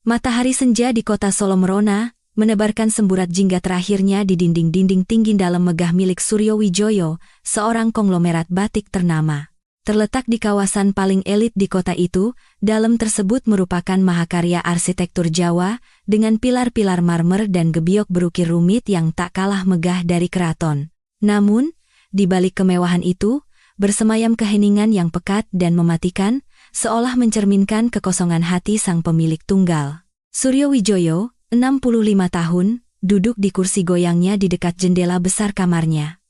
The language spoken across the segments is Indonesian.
Matahari senja di kota Solo merona, menebarkan semburat jingga terakhirnya di dinding-dinding tinggi dalam megah milik Suryo Wijoyo, seorang konglomerat batik ternama. Terletak di kawasan paling elit di kota itu, dalam tersebut merupakan mahakarya arsitektur Jawa, dengan pilar-pilar marmer dan gebyok berukir rumit yang tak kalah megah dari keraton. Namun, di balik kemewahan itu, bersemayam keheningan yang pekat dan mematikan, seolah mencerminkan kekosongan hati sang pemilik tunggal. Suryo Wijoyo, 65 tahun, duduk di kursi goyangnya di dekat jendela besar kamarnya.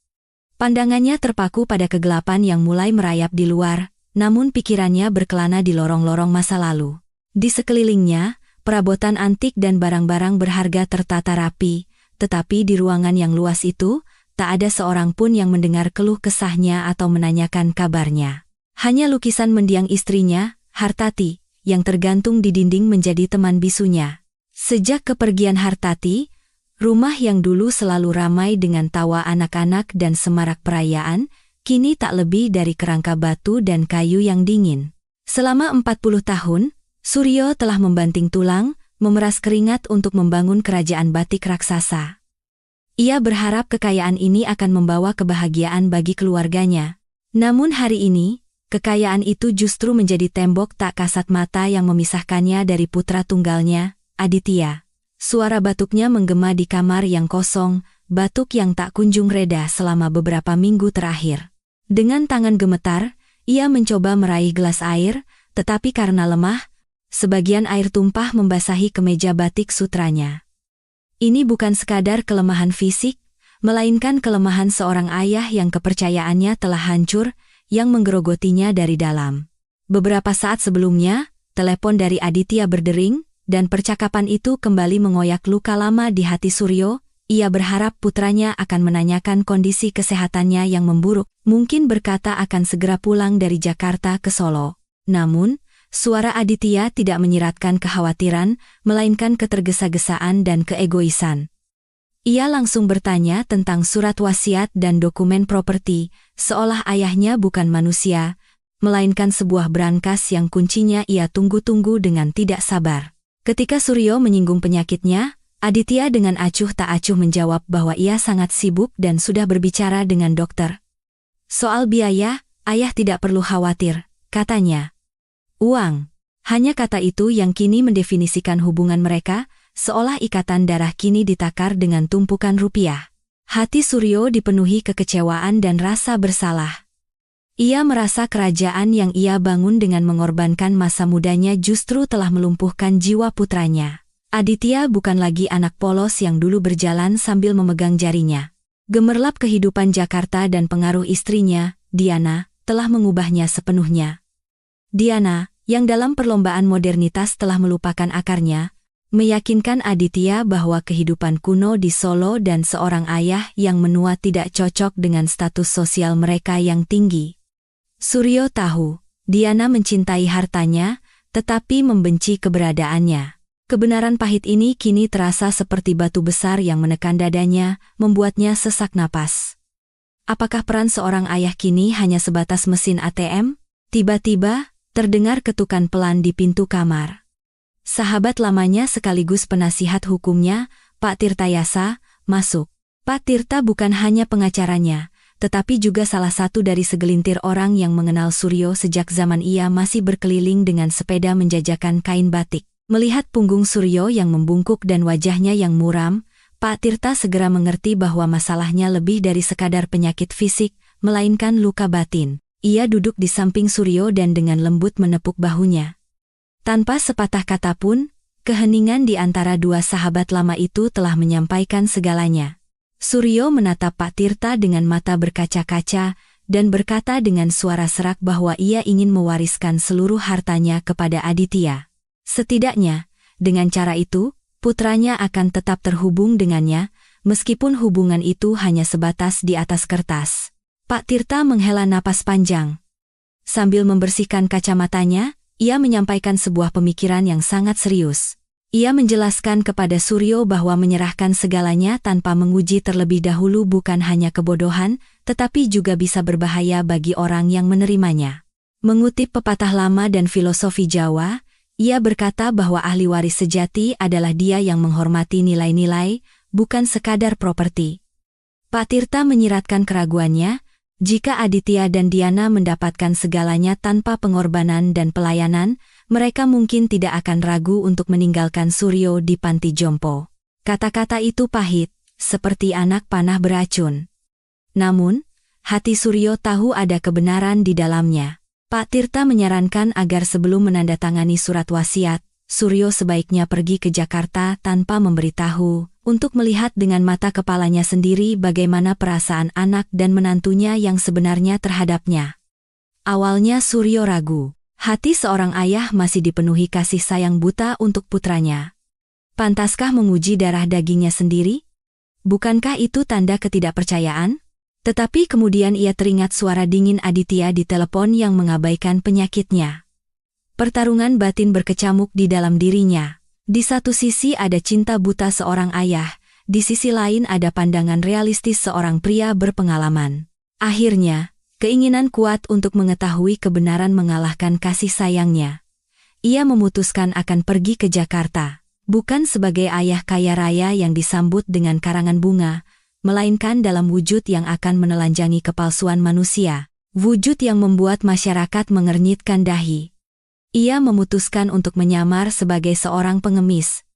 Pandangannya terpaku pada kegelapan yang mulai merayap di luar, namun pikirannya berkelana di lorong-lorong masa lalu. Di sekelilingnya, perabotan antik dan barang-barang berharga tertata rapi, tetapi di ruangan yang luas itu, tak ada seorang pun yang mendengar keluh kesahnya atau menanyakan kabarnya. Hanya lukisan mendiang istrinya, Hartati, yang tergantung di dinding menjadi teman bisunya. Sejak kepergian Hartati, rumah yang dulu selalu ramai dengan tawa anak-anak dan semarak perayaan, kini tak lebih dari kerangka batu dan kayu yang dingin. Selama 40 tahun, Suryo telah membanting tulang, memeras keringat untuk membangun kerajaan batik raksasa. Ia berharap kekayaan ini akan membawa kebahagiaan bagi keluarganya. Namun hari ini, kekayaan itu justru menjadi tembok tak kasat mata yang memisahkannya dari putra tunggalnya, Aditya. Suara batuknya menggema di kamar yang kosong, batuk yang tak kunjung reda selama beberapa minggu terakhir. Dengan tangan gemetar, ia mencoba meraih gelas air, tetapi karena lemah, sebagian air tumpah membasahi kemeja batik sutranya. Ini bukan sekadar kelemahan fisik, melainkan kelemahan seorang ayah yang kepercayaannya telah hancur, yang menggerogotinya dari dalam. Beberapa saat sebelumnya, telepon dari Aditya berdering, dan percakapan itu kembali mengoyak luka lama di hati Suryo. Ia berharap putranya akan menanyakan kondisi kesehatannya yang memburuk, mungkin berkata akan segera pulang dari Jakarta ke Solo. Namun, suara Aditya tidak menyiratkan kekhawatiran, melainkan ketergesa-gesaan dan keegoisan. Ia langsung bertanya tentang surat wasiat dan dokumen properti, seolah ayahnya bukan manusia, melainkan sebuah brankas yang kuncinya ia tunggu-tunggu dengan tidak sabar. Ketika Suryo menyinggung penyakitnya, Aditya dengan acuh tak acuh menjawab bahwa ia sangat sibuk dan sudah berbicara dengan dokter. Soal biaya, ayah tidak perlu khawatir, katanya. Uang. Hanya kata itu yang kini mendefinisikan hubungan mereka, seolah ikatan darah kini ditakar dengan tumpukan rupiah. Hati Suryo dipenuhi kekecewaan dan rasa bersalah. Ia merasa kerajaan yang ia bangun dengan mengorbankan masa mudanya justru telah melumpuhkan jiwa putranya. Aditya bukan lagi anak polos yang dulu berjalan sambil memegang jarinya. Gemerlap kehidupan Jakarta dan pengaruh istrinya, Diana, telah mengubahnya sepenuhnya. Diana, yang dalam perlombaan modernitas telah melupakan akarnya, meyakinkan Aditya bahwa kehidupan kuno di Solo dan seorang ayah yang menua tidak cocok dengan status sosial mereka yang tinggi. Suryo tahu, Diana mencintai hartanya, tetapi membenci keberadaannya. Kebenaran pahit ini kini terasa seperti batu besar yang menekan dadanya, membuatnya sesak napas. Apakah peran seorang ayah kini hanya sebatas mesin ATM? Tiba-tiba, terdengar ketukan pelan di pintu kamar. Sahabat lamanya sekaligus penasihat hukumnya, Pak Tirta Yasa, masuk. Pak Tirta bukan hanya pengacaranya, tetapi juga salah satu dari segelintir orang yang mengenal Suryo sejak zaman ia masih berkeliling dengan sepeda menjajakan kain batik. Melihat punggung Suryo yang membungkuk dan wajahnya yang muram, Pak Tirta segera mengerti bahwa masalahnya lebih dari sekadar penyakit fisik, melainkan luka batin. Ia duduk di samping Suryo dan dengan lembut menepuk bahunya. Tanpa sepatah kata pun, keheningan di antara dua sahabat lama itu telah menyampaikan segalanya. Suryo menatap Pak Tirta dengan mata berkaca-kaca, dan berkata dengan suara serak bahwa ia ingin mewariskan seluruh hartanya kepada Aditya. Setidaknya, dengan cara itu, putranya akan tetap terhubung dengannya, meskipun hubungan itu hanya sebatas di atas kertas. Pak Tirta menghela napas panjang. Sambil membersihkan kacamatanya, ia menyampaikan sebuah pemikiran yang sangat serius. Ia menjelaskan kepada Suryo bahwa menyerahkan segalanya tanpa menguji terlebih dahulu bukan hanya kebodohan, tetapi juga bisa berbahaya bagi orang yang menerimanya. Mengutip pepatah lama dan filosofi Jawa, Ia berkata bahwa ahli waris sejati adalah dia yang menghormati nilai-nilai, bukan sekadar properti. Pak Tirta menyiratkan keraguannya, jika Aditya dan Diana mendapatkan segalanya tanpa pengorbanan dan pelayanan, mereka mungkin tidak akan ragu untuk meninggalkan Suryo di panti jompo. Kata-kata itu pahit, seperti anak panah beracun. Namun, hati Suryo tahu ada kebenaran di dalamnya. Pak Tirta menyarankan agar sebelum menandatangani surat wasiat, Suryo sebaiknya pergi ke Jakarta tanpa memberitahu, untuk melihat dengan mata kepalanya sendiri bagaimana perasaan anak dan menantunya yang sebenarnya terhadapnya. Awalnya Suryo ragu. Hati seorang ayah masih dipenuhi kasih sayang buta untuk putranya. Pantaskah menguji darah dagingnya sendiri? Bukankah itu tanda ketidakpercayaan? Tetapi kemudian ia teringat suara dingin Aditya di telepon yang mengabaikan penyakitnya. Pertarungan batin berkecamuk di dalam dirinya. Di satu sisi ada cinta buta seorang ayah, di sisi lain ada pandangan realistis seorang pria berpengalaman. Akhirnya, keinginan kuat untuk mengetahui kebenaran mengalahkan kasih sayangnya. Ia memutuskan akan pergi ke Jakarta, bukan sebagai ayah kaya raya yang disambut dengan karangan bunga, melainkan dalam wujud yang akan menelanjangi kepalsuan manusia, wujud yang membuat masyarakat mengernyitkan dahi. Ia memutuskan untuk menyamar sebagai seorang pengemis.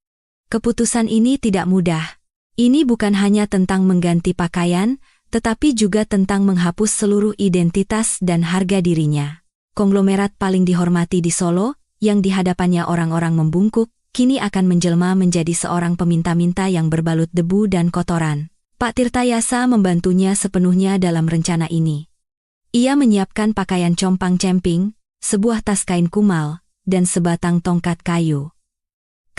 Keputusan ini tidak mudah. Ini bukan hanya tentang mengganti pakaian, tetapi juga tentang menghapus seluruh identitas dan harga dirinya. Konglomerat paling dihormati di Solo, yang di hadapannya orang-orang membungkuk, kini akan menjelma menjadi seorang peminta-minta yang berbalut debu dan kotoran. Pak Tirtayasa membantunya sepenuhnya dalam rencana ini. Ia menyiapkan pakaian compang-camping, sebuah tas kain kumal, dan sebatang tongkat kayu.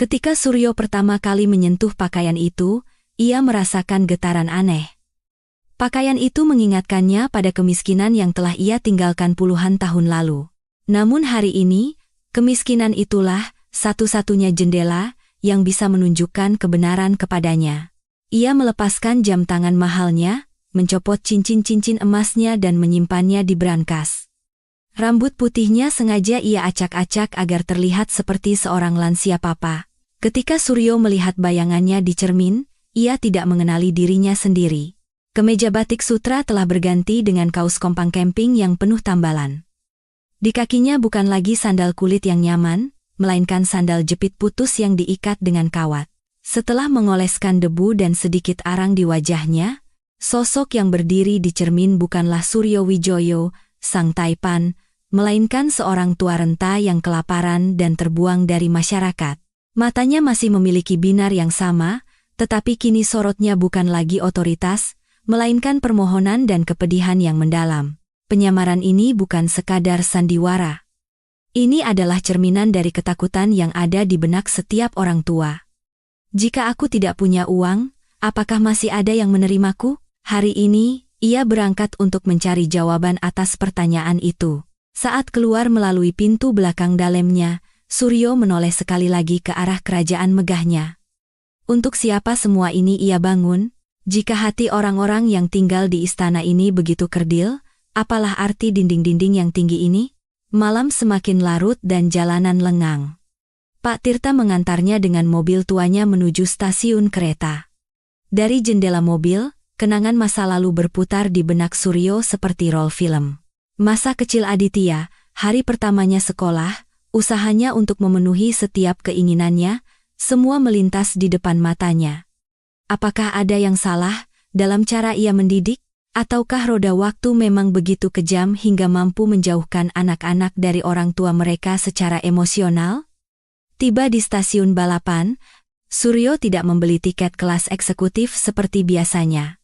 Ketika Suryo pertama kali menyentuh pakaian itu, ia merasakan getaran aneh. Pakaian itu mengingatkannya pada kemiskinan yang telah ia tinggalkan puluhan tahun lalu. Namun hari ini, kemiskinan itulah satu-satunya jendela yang bisa menunjukkan kebenaran kepadanya. Ia melepaskan jam tangan mahalnya, mencopot cincin-cincin emasnya dan menyimpannya di brankas. Rambut putihnya sengaja ia acak-acak agar terlihat seperti seorang lansia papa. Ketika Suryo melihat bayangannya di cermin, ia tidak mengenali dirinya sendiri. Kemeja batik sutra telah berganti dengan kaos kompang camping yang penuh tambalan. Di kakinya bukan lagi sandal kulit yang nyaman, melainkan sandal jepit putus yang diikat dengan kawat. Setelah mengoleskan debu dan sedikit arang di wajahnya, sosok yang berdiri di cermin bukanlah Suryo Wijoyo, sang taipan, melainkan seorang tua renta yang kelaparan dan terbuang dari masyarakat. Matanya masih memiliki binar yang sama, tetapi kini sorotnya bukan lagi otoritas, melainkan permohonan dan kepedihan yang mendalam. Penyamaran ini bukan sekadar sandiwara. Ini adalah cerminan dari ketakutan yang ada di benak setiap orang tua. Jika aku tidak punya uang, apakah masih ada yang menerimaku? Hari ini, ia berangkat untuk mencari jawaban atas pertanyaan itu. Saat keluar melalui pintu belakang dalemnya, Suryo menoleh sekali lagi ke arah kerajaan megahnya. Untuk siapa semua ini ia bangun? Jika hati orang-orang yang tinggal di istana ini begitu kerdil, apalah arti dinding-dinding yang tinggi ini? Malam semakin larut dan jalanan lengang. Pak Tirta mengantarnya dengan mobil tuanya menuju stasiun kereta. Dari jendela mobil, kenangan masa lalu berputar di benak Suryo seperti rol film. Masa kecil Aditya, hari pertamanya sekolah, usahanya untuk memenuhi setiap keinginannya, semua melintas di depan matanya. Apakah ada yang salah dalam cara ia mendidik? Ataukah roda waktu memang begitu kejam hingga mampu menjauhkan anak-anak dari orang tua mereka secara emosional? Tiba di stasiun balapan, Suryo tidak membeli tiket kelas eksekutif seperti biasanya.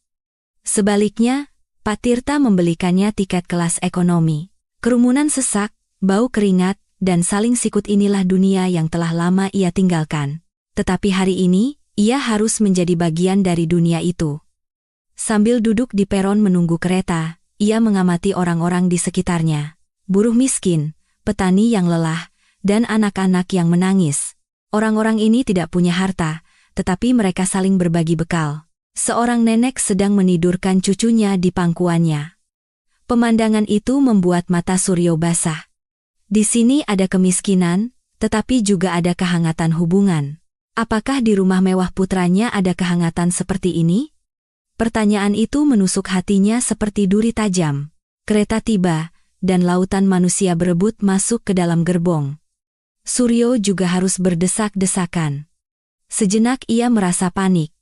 Sebaliknya, Pak Tirta membelikannya tiket kelas ekonomi. Kerumunan sesak, bau keringat, dan saling sikut inilah dunia yang telah lama ia tinggalkan. Tetapi hari ini, ia harus menjadi bagian dari dunia itu. Sambil duduk di peron menunggu kereta, ia mengamati orang-orang di sekitarnya. Buruh miskin, petani yang lelah, dan anak-anak yang menangis. Orang-orang ini tidak punya harta, tetapi mereka saling berbagi bekal. Seorang nenek sedang menidurkan cucunya di pangkuannya. Pemandangan itu membuat mata Suryo basah. Di sini ada kemiskinan, tetapi juga ada kehangatan hubungan. Apakah di rumah mewah putranya ada kehangatan seperti ini? Pertanyaan itu menusuk hatinya seperti duri tajam. Kereta tiba, dan lautan manusia berebut masuk ke dalam gerbong. Suryo juga harus berdesak-desakan. Sejenak ia merasa panik.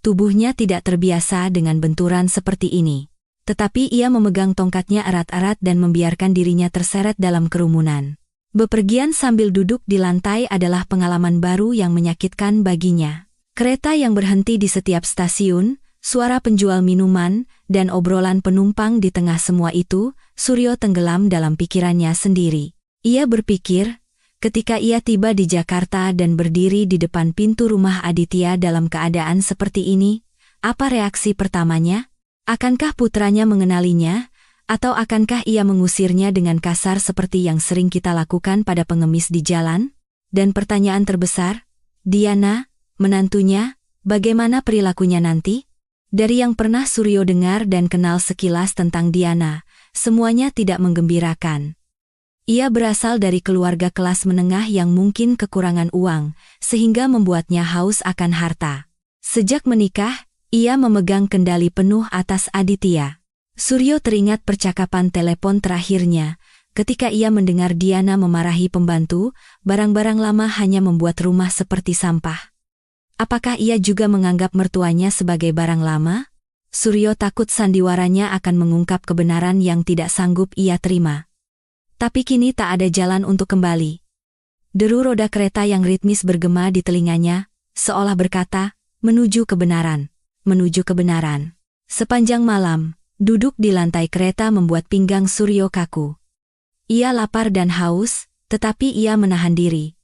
Tubuhnya tidak terbiasa dengan benturan seperti ini. Tetapi ia memegang tongkatnya erat-erat dan membiarkan dirinya terseret dalam kerumunan. Bepergian sambil duduk di lantai adalah pengalaman baru yang menyakitkan baginya. Kereta yang berhenti di setiap stasiun, suara penjual minuman, dan obrolan penumpang di tengah semua itu, Suryo tenggelam dalam pikirannya sendiri. Ia berpikir, ketika ia tiba di Jakarta dan berdiri di depan pintu rumah Aditya dalam keadaan seperti ini, apa reaksi pertamanya? Akankah putranya mengenalinya? Atau akankah ia mengusirnya dengan kasar seperti yang sering kita lakukan pada pengemis di jalan? Dan pertanyaan terbesar, Diana, menantunya, bagaimana perilakunya nanti? Dari yang pernah Suryo dengar dan kenal sekilas tentang Diana, semuanya tidak menggembirakan. Ia berasal dari keluarga kelas menengah yang mungkin kekurangan uang, sehingga membuatnya haus akan harta. Sejak menikah, ia memegang kendali penuh atas Aditya. Suryo teringat percakapan telepon terakhirnya, ketika ia mendengar Diana memarahi pembantu, barang-barang lama hanya membuat rumah seperti sampah. Apakah ia juga menganggap mertuanya sebagai barang lama? Suryo takut sandiwaranya akan mengungkap kebenaran yang tidak sanggup ia terima. Tapi kini tak ada jalan untuk kembali. Deru roda kereta yang ritmis bergema di telinganya, seolah berkata, menuju kebenaran, menuju kebenaran. Sepanjang malam, duduk di lantai kereta membuat pinggang Suryo kaku. Ia lapar dan haus, tetapi ia menahan diri.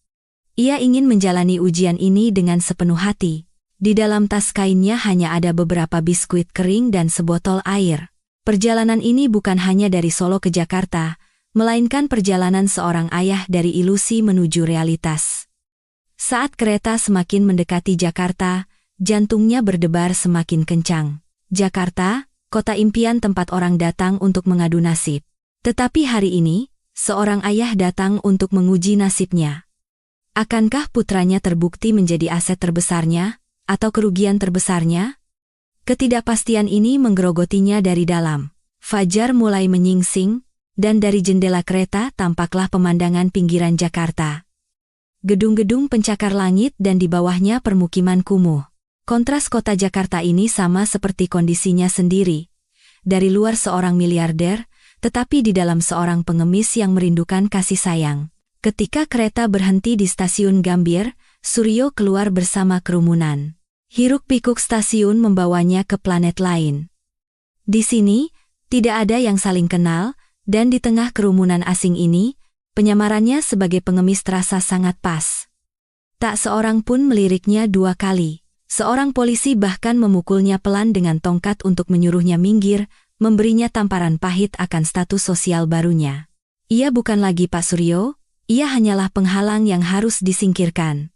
Ia ingin menjalani ujian ini dengan sepenuh hati. Di dalam tas kainnya hanya ada beberapa biskuit kering dan sebotol air. Perjalanan ini bukan hanya dari Solo ke Jakarta, melainkan perjalanan seorang ayah dari ilusi menuju realitas. Saat kereta semakin mendekati Jakarta, jantungnya berdebar semakin kencang. Jakarta, kota impian tempat orang datang untuk mengadu nasib. Tetapi hari ini, seorang ayah datang untuk menguji nasibnya. Akankah putranya terbukti menjadi aset terbesarnya, atau kerugian terbesarnya? Ketidakpastian ini menggerogotinya dari dalam. Fajar mulai menyingsing, dan dari jendela kereta tampaklah pemandangan pinggiran Jakarta. Gedung-gedung pencakar langit dan di bawahnya permukiman kumuh. Kontras kota Jakarta ini sama seperti kondisinya sendiri. Dari luar seorang miliarder, tetapi di dalam seorang pengemis yang merindukan kasih sayang. Ketika kereta berhenti di stasiun Gambir, Suryo keluar bersama kerumunan. Hiruk-pikuk stasiun membawanya ke planet lain. Di sini, tidak ada yang saling kenal, dan di tengah kerumunan asing ini, penyamarannya sebagai pengemis terasa sangat pas. Tak seorang pun meliriknya dua kali. Seorang polisi bahkan memukulnya pelan dengan tongkat untuk menyuruhnya minggir, memberinya tamparan pahit akan status sosial barunya. Ia bukan lagi Pak Suryo, ia hanyalah penghalang yang harus disingkirkan.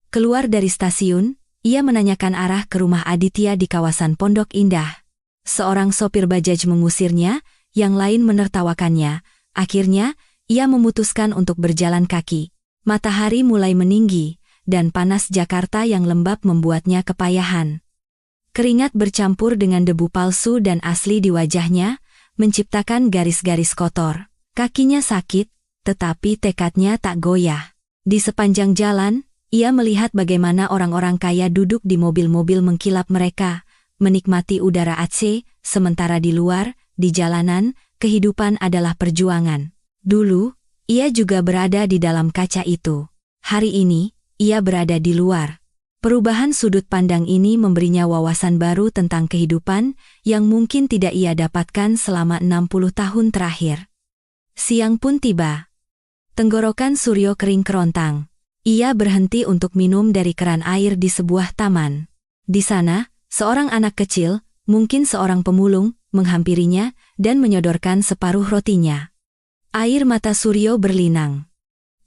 Keluar dari stasiun, ia menanyakan arah ke rumah Aditya di kawasan Pondok Indah. Seorang sopir bajaj mengusirnya, yang lain menertawakannya. Akhirnya, ia memutuskan untuk berjalan kaki. Matahari mulai meninggi, dan panas Jakarta yang lembab membuatnya kepayahan. Keringat bercampur dengan debu palsu dan asli di wajahnya, menciptakan garis-garis kotor. Kakinya sakit, tetapi tekadnya tak goyah. Di sepanjang jalan, ia melihat bagaimana orang-orang kaya duduk di mobil-mobil mengkilap mereka, menikmati udara AC, sementara di luar, di jalanan, kehidupan adalah perjuangan. Dulu, ia juga berada di dalam kaca itu. Hari ini, ia berada di luar. Perubahan sudut pandang ini memberinya wawasan baru tentang kehidupan yang mungkin tidak ia dapatkan selama 60 tahun terakhir. Siang pun tiba. Tenggorokan Suryo kering kerontang. Ia berhenti untuk minum dari keran air di sebuah taman. Di sana, seorang anak kecil, mungkin seorang pemulung, menghampirinya dan menyodorkan separuh rotinya. Air mata Suryo berlinang.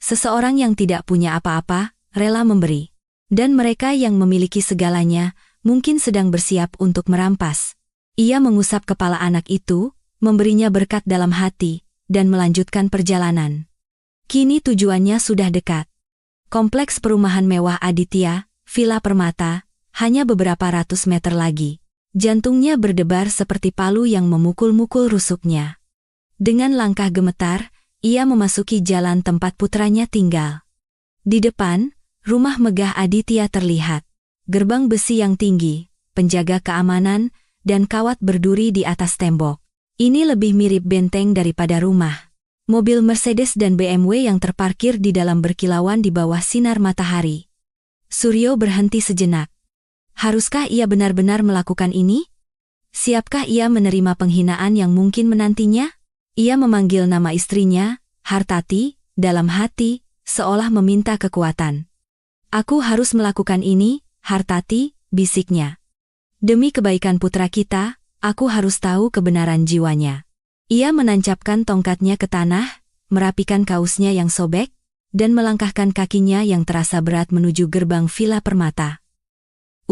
Seseorang yang tidak punya apa-apa, rela memberi. Dan mereka yang memiliki segalanya, mungkin sedang bersiap untuk merampas. Ia mengusap kepala anak itu, memberinya berkat dalam hati, dan melanjutkan perjalanan. Kini tujuannya sudah dekat. Kompleks perumahan mewah Aditya, Villa Permata, hanya beberapa ratus meter lagi. Jantungnya berdebar seperti palu yang memukul-mukul rusuknya. Dengan langkah gemetar, ia memasuki jalan tempat putranya tinggal. Di depan, rumah megah Aditya terlihat. Gerbang besi yang tinggi, penjaga keamanan, dan kawat berduri di atas tembok. Ini lebih mirip benteng daripada rumah. Mobil Mercedes dan BMW yang terparkir di dalam berkilauan di bawah sinar matahari. Suryo berhenti sejenak. Haruskah ia benar-benar melakukan ini? Siapkah ia menerima penghinaan yang mungkin menantinya? Ia memanggil nama istrinya, Hartati, dalam hati, seolah meminta kekuatan. Aku harus melakukan ini, Hartati, bisiknya. Demi kebaikan putra kita, aku harus tahu kebenaran jiwanya. Ia menancapkan tongkatnya ke tanah, merapikan kausnya yang sobek, dan melangkahkan kakinya yang terasa berat menuju gerbang Villa Permata.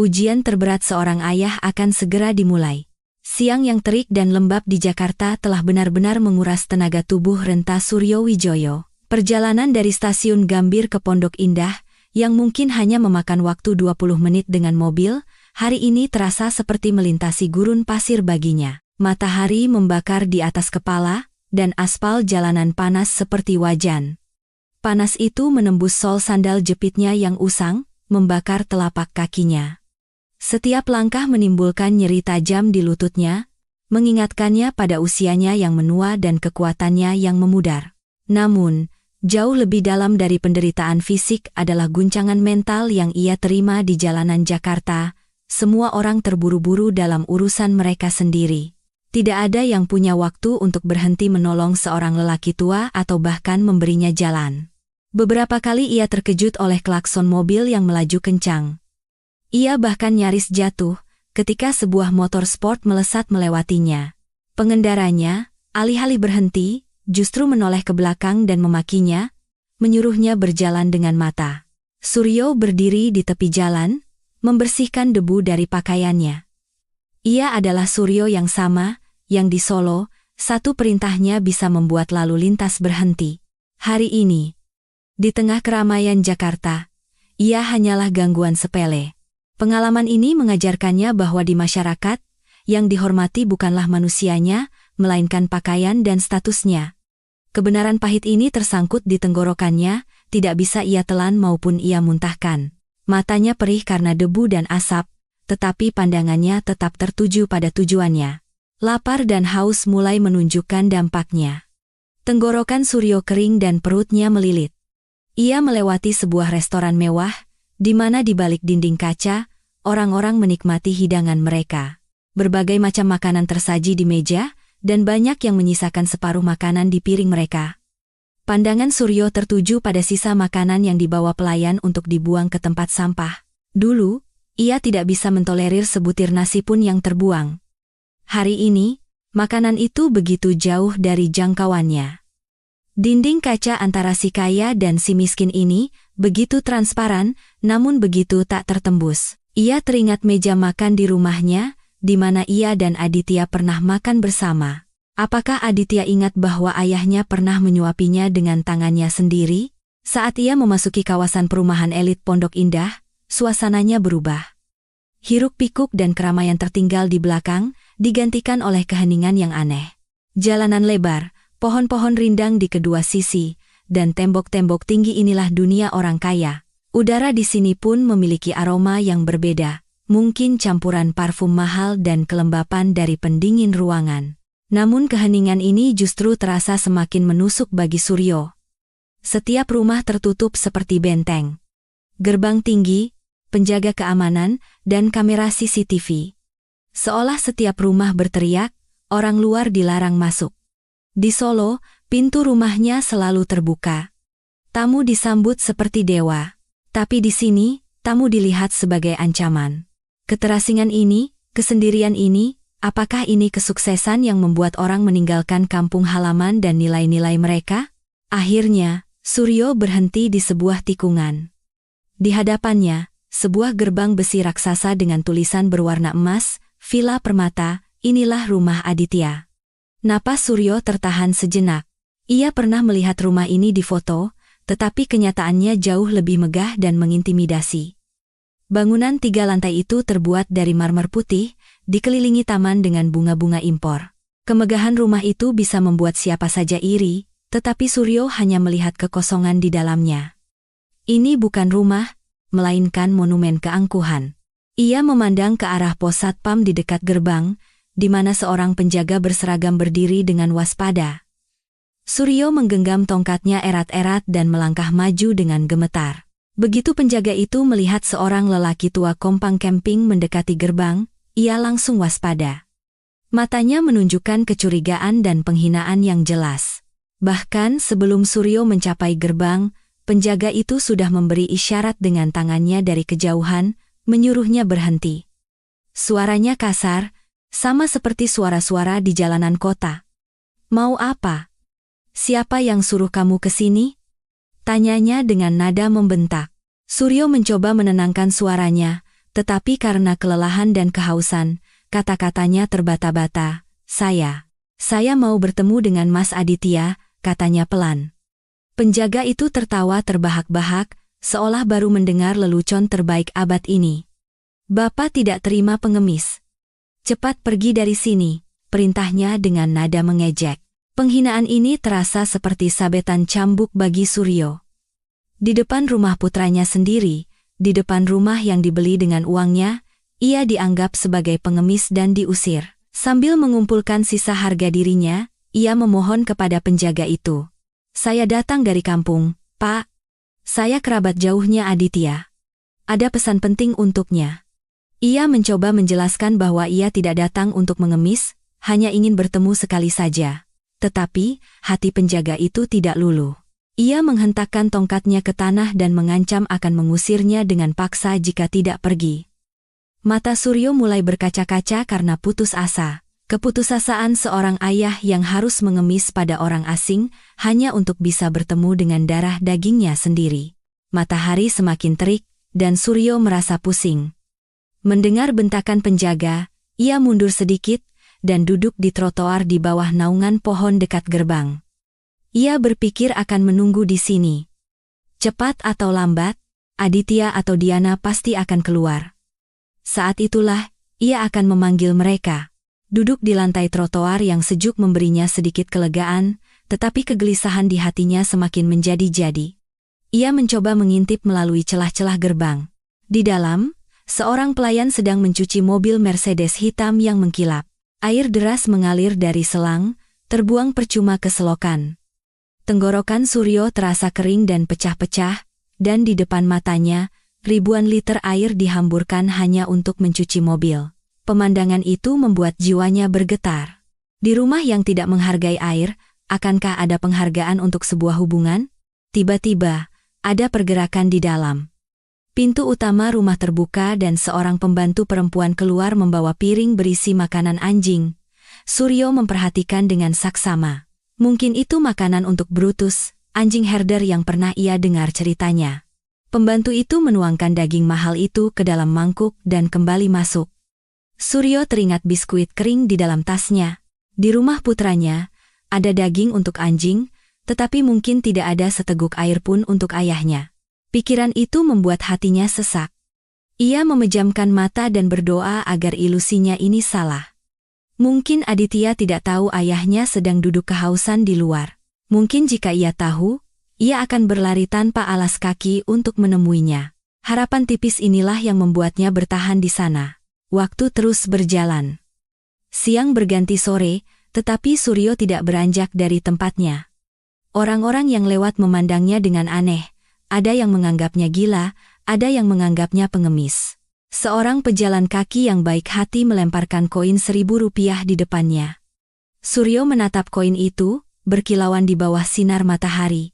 Ujian terberat seorang ayah akan segera dimulai. Siang yang terik dan lembab di Jakarta telah benar-benar menguras tenaga tubuh renta Suryo Wijoyo. Perjalanan dari stasiun Gambir ke Pondok Indah, yang mungkin hanya memakan waktu 20 menit dengan mobil, hari ini terasa seperti melintasi gurun pasir baginya. Matahari membakar di atas kepala, dan aspal jalanan panas seperti wajan. Panas itu menembus sol sandal jepitnya yang usang, membakar telapak kakinya. Setiap langkah menimbulkan nyeri tajam di lututnya, mengingatkannya pada usianya yang menua dan kekuatannya yang memudar. Namun, jauh lebih dalam dari penderitaan fisik adalah guncangan mental yang ia terima di jalanan Jakarta. Semua orang terburu-buru dalam urusan mereka sendiri. Tidak ada yang punya waktu untuk berhenti menolong seorang lelaki tua atau bahkan memberinya jalan. Beberapa kali ia terkejut oleh klakson mobil yang melaju kencang. Ia bahkan nyaris jatuh ketika sebuah motor sport melesat melewatinya. Pengendaranya, alih-alih berhenti, justru menoleh ke belakang dan memakinya, menyuruhnya berjalan dengan mata. Suryo berdiri di tepi jalan, membersihkan debu dari pakaiannya. Ia adalah Suryo yang sama, yang di Solo, satu perintahnya bisa membuat lalu lintas berhenti. Hari ini, di tengah keramaian Jakarta, ia hanyalah gangguan sepele. Pengalaman ini mengajarkannya bahwa di masyarakat, yang dihormati bukanlah manusianya, melainkan pakaian dan statusnya. Kebenaran pahit ini tersangkut di tenggorokannya, tidak bisa ia telan maupun ia muntahkan. Matanya perih karena debu dan asap, tetapi pandangannya tetap tertuju pada tujuannya. Lapar dan haus mulai menunjukkan dampaknya. Tenggorokan Suryo kering dan perutnya melilit. Ia melewati sebuah restoran mewah, di mana di balik dinding kaca, orang-orang menikmati hidangan mereka. Berbagai macam makanan tersaji di meja, dan banyak yang menyisakan separuh makanan di piring mereka. Pandangan Suryo tertuju pada sisa makanan yang dibawa pelayan untuk dibuang ke tempat sampah. Dulu, ia tidak bisa mentolerir sebutir nasi pun yang terbuang. Hari ini, makanan itu begitu jauh dari jangkauannya. Dinding kaca antara si kaya dan si miskin ini, begitu transparan, namun begitu tak tertembus. Ia teringat meja makan di rumahnya, di mana ia dan Aditya pernah makan bersama. Apakah Aditya ingat bahwa ayahnya pernah menyuapinya dengan tangannya sendiri? Saat ia memasuki kawasan perumahan elit Pondok Indah, suasananya berubah. Hiruk-pikuk dan keramaian tertinggal di belakang, digantikan oleh keheningan yang aneh. Jalanan lebar, pohon-pohon rindang di kedua sisi, dan tembok-tembok tinggi inilah dunia orang kaya. Udara di sini pun memiliki aroma yang berbeda, mungkin campuran parfum mahal dan kelembapan dari pendingin ruangan. Namun keheningan ini justru terasa semakin menusuk bagi Suryo. Setiap rumah tertutup seperti benteng. Gerbang tinggi, penjaga keamanan, dan kamera CCTV. Seolah setiap rumah berteriak, orang luar dilarang masuk. Di Solo, pintu rumahnya selalu terbuka. Tamu disambut seperti dewa. Tapi di sini, tamu dilihat sebagai ancaman. Keterasingan ini, kesendirian ini, apakah ini kesuksesan yang membuat orang meninggalkan kampung halaman dan nilai-nilai mereka? Akhirnya, Suryo berhenti di sebuah tikungan. Di hadapannya, sebuah gerbang besi raksasa dengan tulisan berwarna emas, Villa Permata, inilah rumah Aditya. Napas Suryo tertahan sejenak. Ia pernah melihat rumah ini di foto, tetapi kenyataannya jauh lebih megah dan mengintimidasi. Bangunan 3 lantai itu terbuat dari marmer putih, dikelilingi taman dengan bunga-bunga impor. Kemegahan rumah itu bisa membuat siapa saja iri, tetapi Suryo hanya melihat kekosongan di dalamnya. Ini bukan rumah, melainkan monumen keangkuhan. Ia memandang ke arah pos satpam di dekat gerbang, di mana seorang penjaga berseragam berdiri dengan waspada. Suryo menggenggam tongkatnya erat-erat dan melangkah maju dengan gemetar. Begitu penjaga itu melihat seorang lelaki tua kompang camping mendekati gerbang, ia langsung waspada. Matanya menunjukkan kecurigaan dan penghinaan yang jelas. Bahkan sebelum Suryo mencapai gerbang, penjaga itu sudah memberi isyarat dengan tangannya dari kejauhan, menyuruhnya berhenti. Suaranya kasar, sama seperti suara-suara di jalanan kota. "Mau apa? Siapa yang suruh kamu ke sini?" tanyanya dengan nada membentak. Suryo mencoba menenangkan suaranya, tetapi karena kelelahan dan kehausan, kata-katanya terbata-bata. Saya mau bertemu dengan Mas Aditya," katanya pelan. Penjaga itu tertawa terbahak-bahak, seolah baru mendengar lelucon terbaik abad ini. "Bapak tidak terima pengemis. Cepat pergi dari sini," perintahnya dengan nada mengejek. Penghinaan ini terasa seperti sabetan cambuk bagi Suryo. Di depan rumah putranya sendiri, di depan rumah yang dibeli dengan uangnya, ia dianggap sebagai pengemis dan diusir. Sambil mengumpulkan sisa harga dirinya, ia memohon kepada penjaga itu. "Saya datang dari kampung, Pak. Saya kerabat jauhnya Aditya. Ada pesan penting untuknya." Ia mencoba menjelaskan bahwa ia tidak datang untuk mengemis, hanya ingin bertemu sekali saja. Tetapi, hati penjaga itu tidak luluh. Ia menghentakkan tongkatnya ke tanah dan mengancam akan mengusirnya dengan paksa jika tidak pergi. Mata Suryo mulai berkaca-kaca karena putus asa. Keputusasaan seorang ayah yang harus mengemis pada orang asing hanya untuk bisa bertemu dengan darah dagingnya sendiri. Matahari semakin terik, dan Suryo merasa pusing. Mendengar bentakan penjaga, ia mundur sedikit dan duduk di trotoar di bawah naungan pohon dekat gerbang. Ia berpikir akan menunggu di sini. Cepat atau lambat, Aditya atau Diana pasti akan keluar. Saat itulah, ia akan memanggil mereka. Duduk di lantai trotoar yang sejuk memberinya sedikit kelegaan, tetapi kegelisahan di hatinya semakin menjadi-jadi. Ia mencoba mengintip melalui celah-celah gerbang. Di dalam, seorang pelayan sedang mencuci mobil Mercedes hitam yang mengkilap. Air deras mengalir dari selang, terbuang percuma ke selokan. Tenggorokan Suryo terasa kering dan pecah-pecah, dan di depan matanya, ribuan liter air dihamburkan hanya untuk mencuci mobil. Pemandangan itu membuat jiwanya bergetar. Di rumah yang tidak menghargai air, akankah ada penghargaan untuk sebuah hubungan? Tiba-tiba, ada pergerakan di dalam. Pintu utama rumah terbuka dan seorang pembantu perempuan keluar membawa piring berisi makanan anjing. Suryo memperhatikan dengan saksama. Mungkin itu makanan untuk Brutus, anjing herder yang pernah ia dengar ceritanya. Pembantu itu menuangkan daging mahal itu ke dalam mangkuk dan kembali masuk. Suryo teringat biskuit kering di dalam tasnya. Di rumah putranya, ada daging untuk anjing, tetapi mungkin tidak ada seteguk air pun untuk ayahnya. Pikiran itu membuat hatinya sesak. Ia memejamkan mata dan berdoa agar ilusinya ini salah. Mungkin Aditya tidak tahu ayahnya sedang duduk kehausan di luar. Mungkin jika ia tahu, ia akan berlari tanpa alas kaki untuk menemuinya. Harapan tipis inilah yang membuatnya bertahan di sana. Waktu terus berjalan. Siang berganti sore, tetapi Suryo tidak beranjak dari tempatnya. Orang-orang yang lewat memandangnya dengan aneh. Ada yang menganggapnya gila, ada yang menganggapnya pengemis. Seorang pejalan kaki yang baik hati melemparkan koin 1.000 rupiah di depannya. Suryo menatap koin itu, berkilauan di bawah sinar matahari.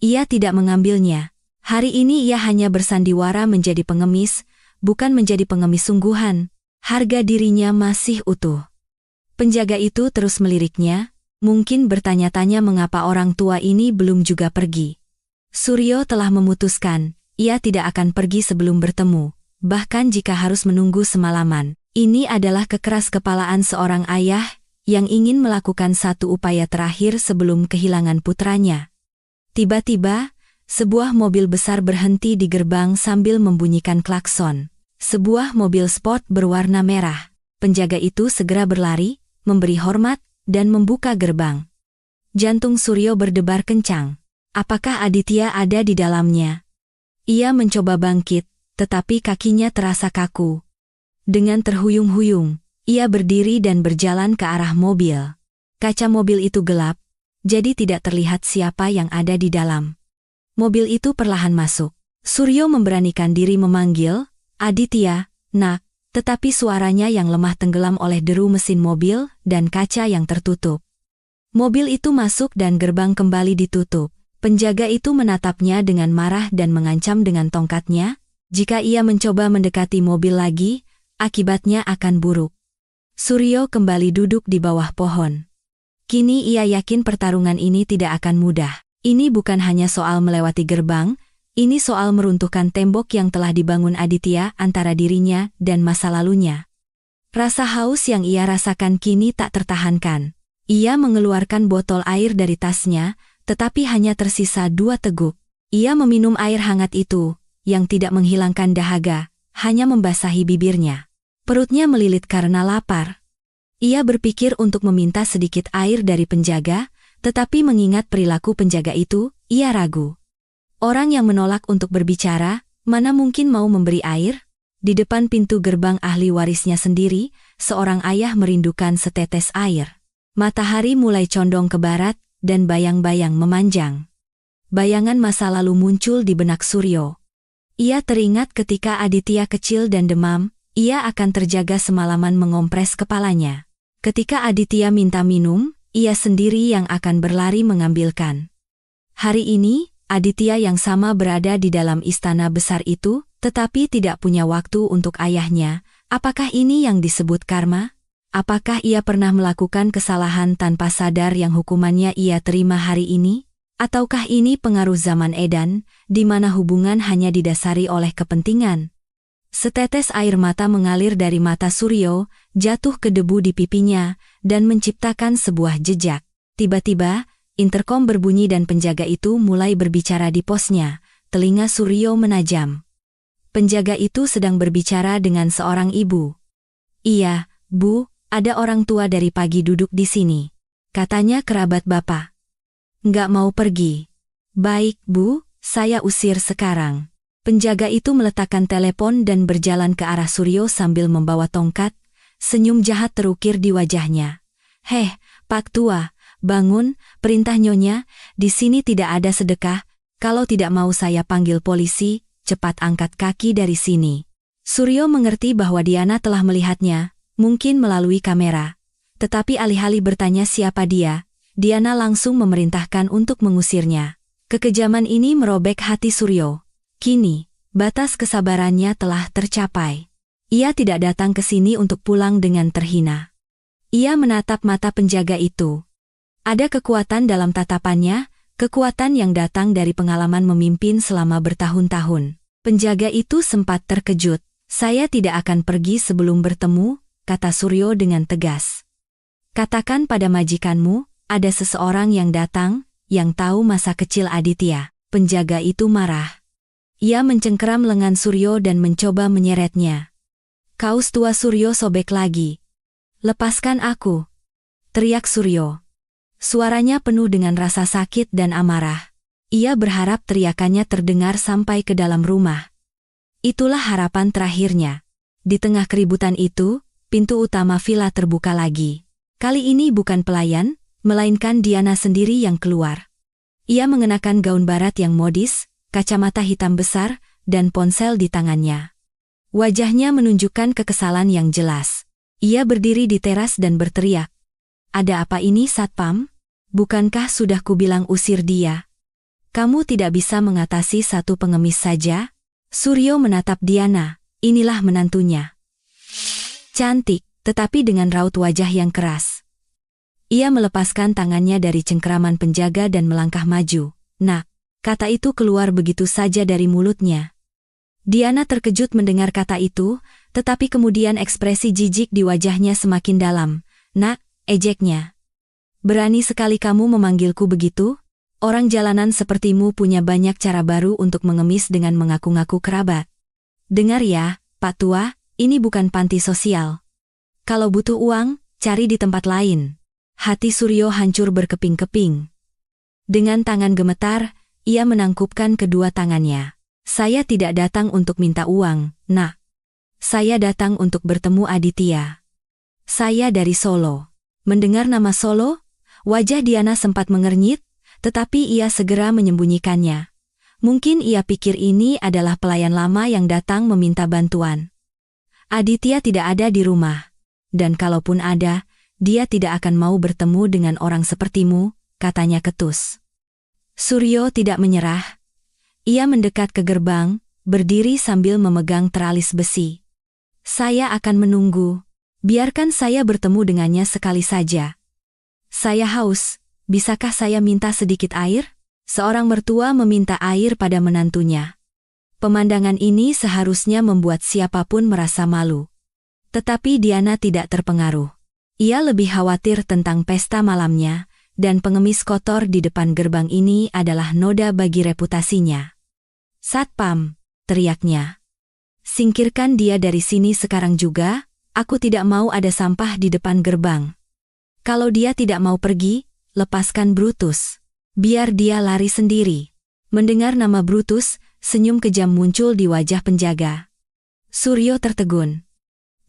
Ia tidak mengambilnya. Hari ini ia hanya bersandiwara menjadi pengemis, bukan menjadi pengemis sungguhan. Harga dirinya masih utuh. Penjaga itu terus meliriknya, mungkin bertanya-tanya mengapa orang tua ini belum juga pergi. Suryo telah memutuskan, ia tidak akan pergi sebelum bertemu, bahkan jika harus menunggu semalaman. Ini adalah kekeras-kepalaan seorang ayah yang ingin melakukan satu upaya terakhir sebelum kehilangan putranya. Tiba-tiba, sebuah mobil besar berhenti di gerbang sambil membunyikan klakson. Sebuah mobil sport berwarna merah. Penjaga itu segera berlari, memberi hormat, dan membuka gerbang. Jantung Suryo berdebar kencang. Apakah Aditya ada di dalamnya? Ia mencoba bangkit, tetapi kakinya terasa kaku. Dengan terhuyung-huyung, ia berdiri dan berjalan ke arah mobil. Kaca mobil itu gelap, jadi tidak terlihat siapa yang ada di dalam. Mobil itu perlahan masuk. Suryo memberanikan diri memanggil, "Aditya, nak," tetapi suaranya yang lemah tenggelam oleh deru mesin mobil dan kaca yang tertutup. Mobil itu masuk dan gerbang kembali ditutup. Penjaga itu menatapnya dengan marah dan mengancam dengan tongkatnya, jika ia mencoba mendekati mobil lagi, akibatnya akan buruk. Suryo kembali duduk di bawah pohon. Kini ia yakin pertarungan ini tidak akan mudah. Ini bukan hanya soal melewati gerbang, ini soal meruntuhkan tembok yang telah dibangun Aditya antara dirinya dan masa lalunya. Rasa haus yang ia rasakan kini tak tertahankan. Ia mengeluarkan botol air dari tasnya, tetapi hanya tersisa 2 teguk. Ia meminum air hangat itu, yang tidak menghilangkan dahaga, hanya membasahi bibirnya. Perutnya melilit karena lapar. Ia berpikir untuk meminta sedikit air dari penjaga, tetapi mengingat perilaku penjaga itu, ia ragu. Orang yang menolak untuk berbicara, mana mungkin mau memberi air? Di depan pintu gerbang ahli warisnya sendiri, seorang ayah merindukan setetes air. Matahari mulai condong ke barat, dan bayang-bayang memanjang. Bayangan masa lalu muncul di benak Suryo. Ia teringat ketika Aditya kecil dan demam, ia akan terjaga semalaman mengompres kepalanya. Ketika Aditya minta minum, ia sendiri yang akan berlari mengambilkan. Hari ini, Aditya yang sama berada di dalam istana besar itu, tetapi tidak punya waktu untuk ayahnya. Apakah ini yang disebut karma? Apakah ia pernah melakukan kesalahan tanpa sadar yang hukumannya ia terima hari ini? Ataukah ini pengaruh zaman edan, di mana hubungan hanya didasari oleh kepentingan? Setetes air mata mengalir dari mata Suryo, jatuh ke debu di pipinya, dan menciptakan sebuah jejak. Tiba-tiba, interkom berbunyi dan penjaga itu mulai berbicara di posnya. Telinga Suryo menajam. Penjaga itu sedang berbicara dengan seorang ibu. "Iya, Bu, ada orang tua dari pagi duduk di sini. Katanya kerabat Bapak. Nggak mau pergi." "Baik, Bu, saya usir sekarang." Penjaga itu meletakkan telepon dan berjalan ke arah Suryo sambil membawa tongkat. Senyum jahat terukir di wajahnya. "Heh, Pak Tua, bangun, perintah Nyonya, di sini tidak ada sedekah, kalau tidak mau saya panggil polisi, cepat angkat kaki dari sini." Suryo mengerti bahwa Diana telah melihatnya, mungkin melalui kamera. Tetapi alih-alih bertanya siapa dia, Diana langsung memerintahkan untuk mengusirnya. Kekejaman ini merobek hati Suryo. Kini, batas kesabarannya telah tercapai. Ia tidak datang ke sini untuk pulang dengan terhina. Ia menatap mata penjaga itu. Ada kekuatan dalam tatapannya, kekuatan yang datang dari pengalaman memimpin selama bertahun-tahun. Penjaga itu sempat terkejut. "Saya tidak akan pergi sebelum bertemu," kata Suryo dengan tegas. "Katakan pada majikanmu, ada seseorang yang datang, yang tahu masa kecil Aditya." Penjaga itu marah. Ia mencengkeram lengan Suryo dan mencoba menyeretnya. Kaus tua Suryo sobek lagi. "Lepaskan aku!" teriak Suryo. Suaranya penuh dengan rasa sakit dan amarah. Ia berharap teriakannya terdengar sampai ke dalam rumah. Itulah harapan terakhirnya. Di tengah keributan itu, pintu utama villa terbuka lagi. Kali ini bukan pelayan, melainkan Diana sendiri yang keluar. Ia mengenakan gaun barat yang modis, kacamata hitam besar, dan ponsel di tangannya. Wajahnya menunjukkan kekesalan yang jelas. Ia berdiri di teras dan berteriak. "Ada apa ini, Satpam? Bukankah sudah kubilang usir dia? Kamu tidak bisa mengatasi satu pengemis saja?" Suryo menatap Diana, inilah menantunya. Cantik, tetapi dengan raut wajah yang keras. Ia melepaskan tangannya dari cengkeraman penjaga dan melangkah maju. "Nak," kata itu keluar begitu saja dari mulutnya. Diana terkejut mendengar kata itu, tetapi kemudian ekspresi jijik di wajahnya semakin dalam. "Nak," ejeknya. "Berani sekali kamu memanggilku begitu? Orang jalanan sepertimu punya banyak cara baru untuk mengemis dengan mengaku-ngaku kerabat. Dengar ya, Pak Tua, ini bukan panti sosial. Kalau butuh uang, cari di tempat lain. Hati Suryo hancur berkeping-keping. Dengan tangan gemetar, ia menangkupkan kedua tangannya. Saya tidak datang untuk minta uang, Nak. Saya datang untuk bertemu Aditya. Saya dari Solo. Mendengar nama Solo, wajah Diana sempat mengernyit, tetapi ia segera menyembunyikannya. Mungkin ia pikir ini adalah pelayan lama yang datang meminta bantuan. Aditya tidak ada di rumah. Dan kalaupun ada, dia tidak akan mau bertemu dengan orang sepertimu, katanya ketus. Suryo tidak menyerah. Ia mendekat ke gerbang, berdiri sambil memegang teralis besi. Saya akan menunggu. Biarkan saya bertemu dengannya sekali saja. Saya haus. Bisakah saya minta sedikit air? Seorang mertua meminta air pada menantunya. Pemandangan ini seharusnya membuat siapapun merasa malu. Tetapi Diana tidak terpengaruh. Ia lebih khawatir tentang pesta malamnya, dan pengemis kotor di depan gerbang ini adalah noda bagi reputasinya. Satpam, teriaknya. Singkirkan dia dari sini sekarang juga, aku tidak mau ada sampah di depan gerbang. Kalau dia tidak mau pergi, lepaskan Brutus. Biar dia lari sendiri. Mendengar nama Brutus, senyum kejam muncul di wajah penjaga. Suryo tertegun.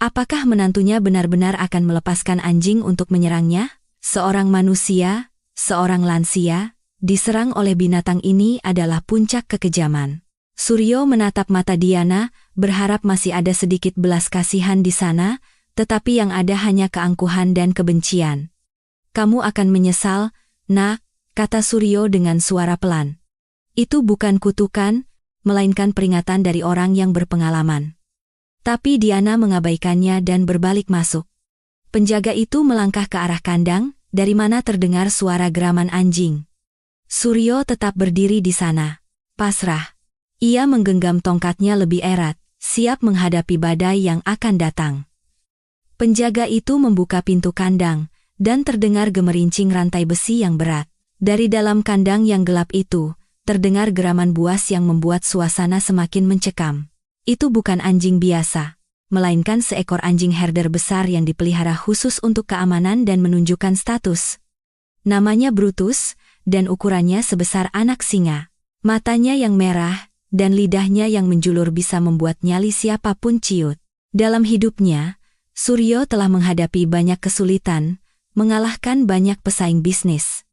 Apakah menantunya benar-benar akan melepaskan anjing untuk menyerangnya? Seorang manusia, seorang lansia, diserang oleh binatang ini adalah puncak kekejaman. Suryo menatap mata Diana, berharap masih ada sedikit belas kasihan di sana, tetapi yang ada hanya keangkuhan dan kebencian. Kamu akan menyesal, Nak, kata Suryo dengan suara pelan. Itu bukan kutukan, melainkan peringatan dari orang yang berpengalaman. Tapi Diana mengabaikannya dan berbalik masuk. Penjaga itu melangkah ke arah kandang, dari mana terdengar suara geraman anjing. Suryo tetap berdiri di sana, pasrah. Ia menggenggam tongkatnya lebih erat, siap menghadapi badai yang akan datang. Penjaga itu membuka pintu kandang, dan terdengar gemerincing rantai besi yang berat. Dari dalam kandang yang gelap itu, terdengar geraman buas yang membuat suasana semakin mencekam. Itu bukan anjing biasa, melainkan seekor anjing herder besar yang dipelihara khusus untuk keamanan dan menunjukkan status. Namanya Brutus, dan ukurannya sebesar anak singa. Matanya yang merah, dan lidahnya yang menjulur bisa membuat nyali siapapun ciut. Dalam hidupnya, Suryo telah menghadapi banyak kesulitan, mengalahkan banyak pesaing bisnis.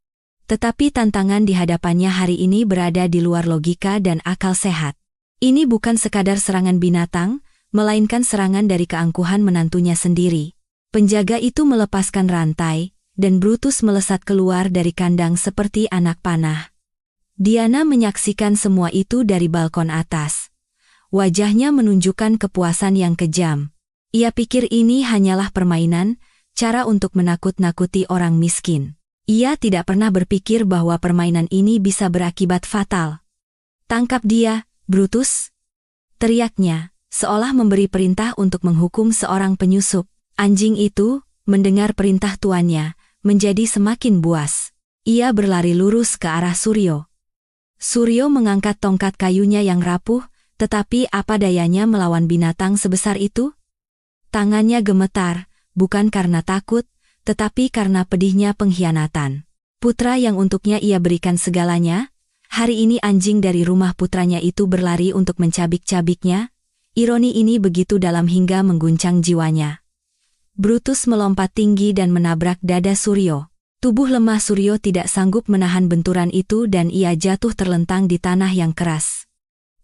Tetapi tantangan di hadapannya hari ini berada di luar logika dan akal sehat. Ini bukan sekadar serangan binatang, melainkan serangan dari keangkuhan menantunya sendiri. Penjaga itu melepaskan rantai, dan Brutus melesat keluar dari kandang seperti anak panah. Diana menyaksikan semua itu dari balkon atas. Wajahnya menunjukkan kepuasan yang kejam. Ia pikir ini hanyalah permainan, cara untuk menakut-nakuti orang miskin. Ia tidak pernah berpikir bahwa permainan ini bisa berakibat fatal. Tangkap dia, Brutus! Teriaknya, seolah memberi perintah untuk menghukum seorang penyusup. Anjing itu, mendengar perintah tuannya, menjadi semakin buas. Ia berlari lurus ke arah Suryo. Suryo mengangkat tongkat kayunya yang rapuh, tetapi apa dayanya melawan binatang sebesar itu? Tangannya gemetar, bukan karena takut, tetapi karena pedihnya pengkhianatan. Putra yang untuknya ia berikan segalanya, hari ini anjing dari rumah putranya itu berlari untuk mencabik-cabiknya. Ironi ini begitu dalam hingga mengguncang jiwanya. Brutus melompat tinggi dan menabrak dada Suryo. Tubuh lemah Suryo tidak sanggup menahan benturan itu dan ia jatuh terlentang di tanah yang keras.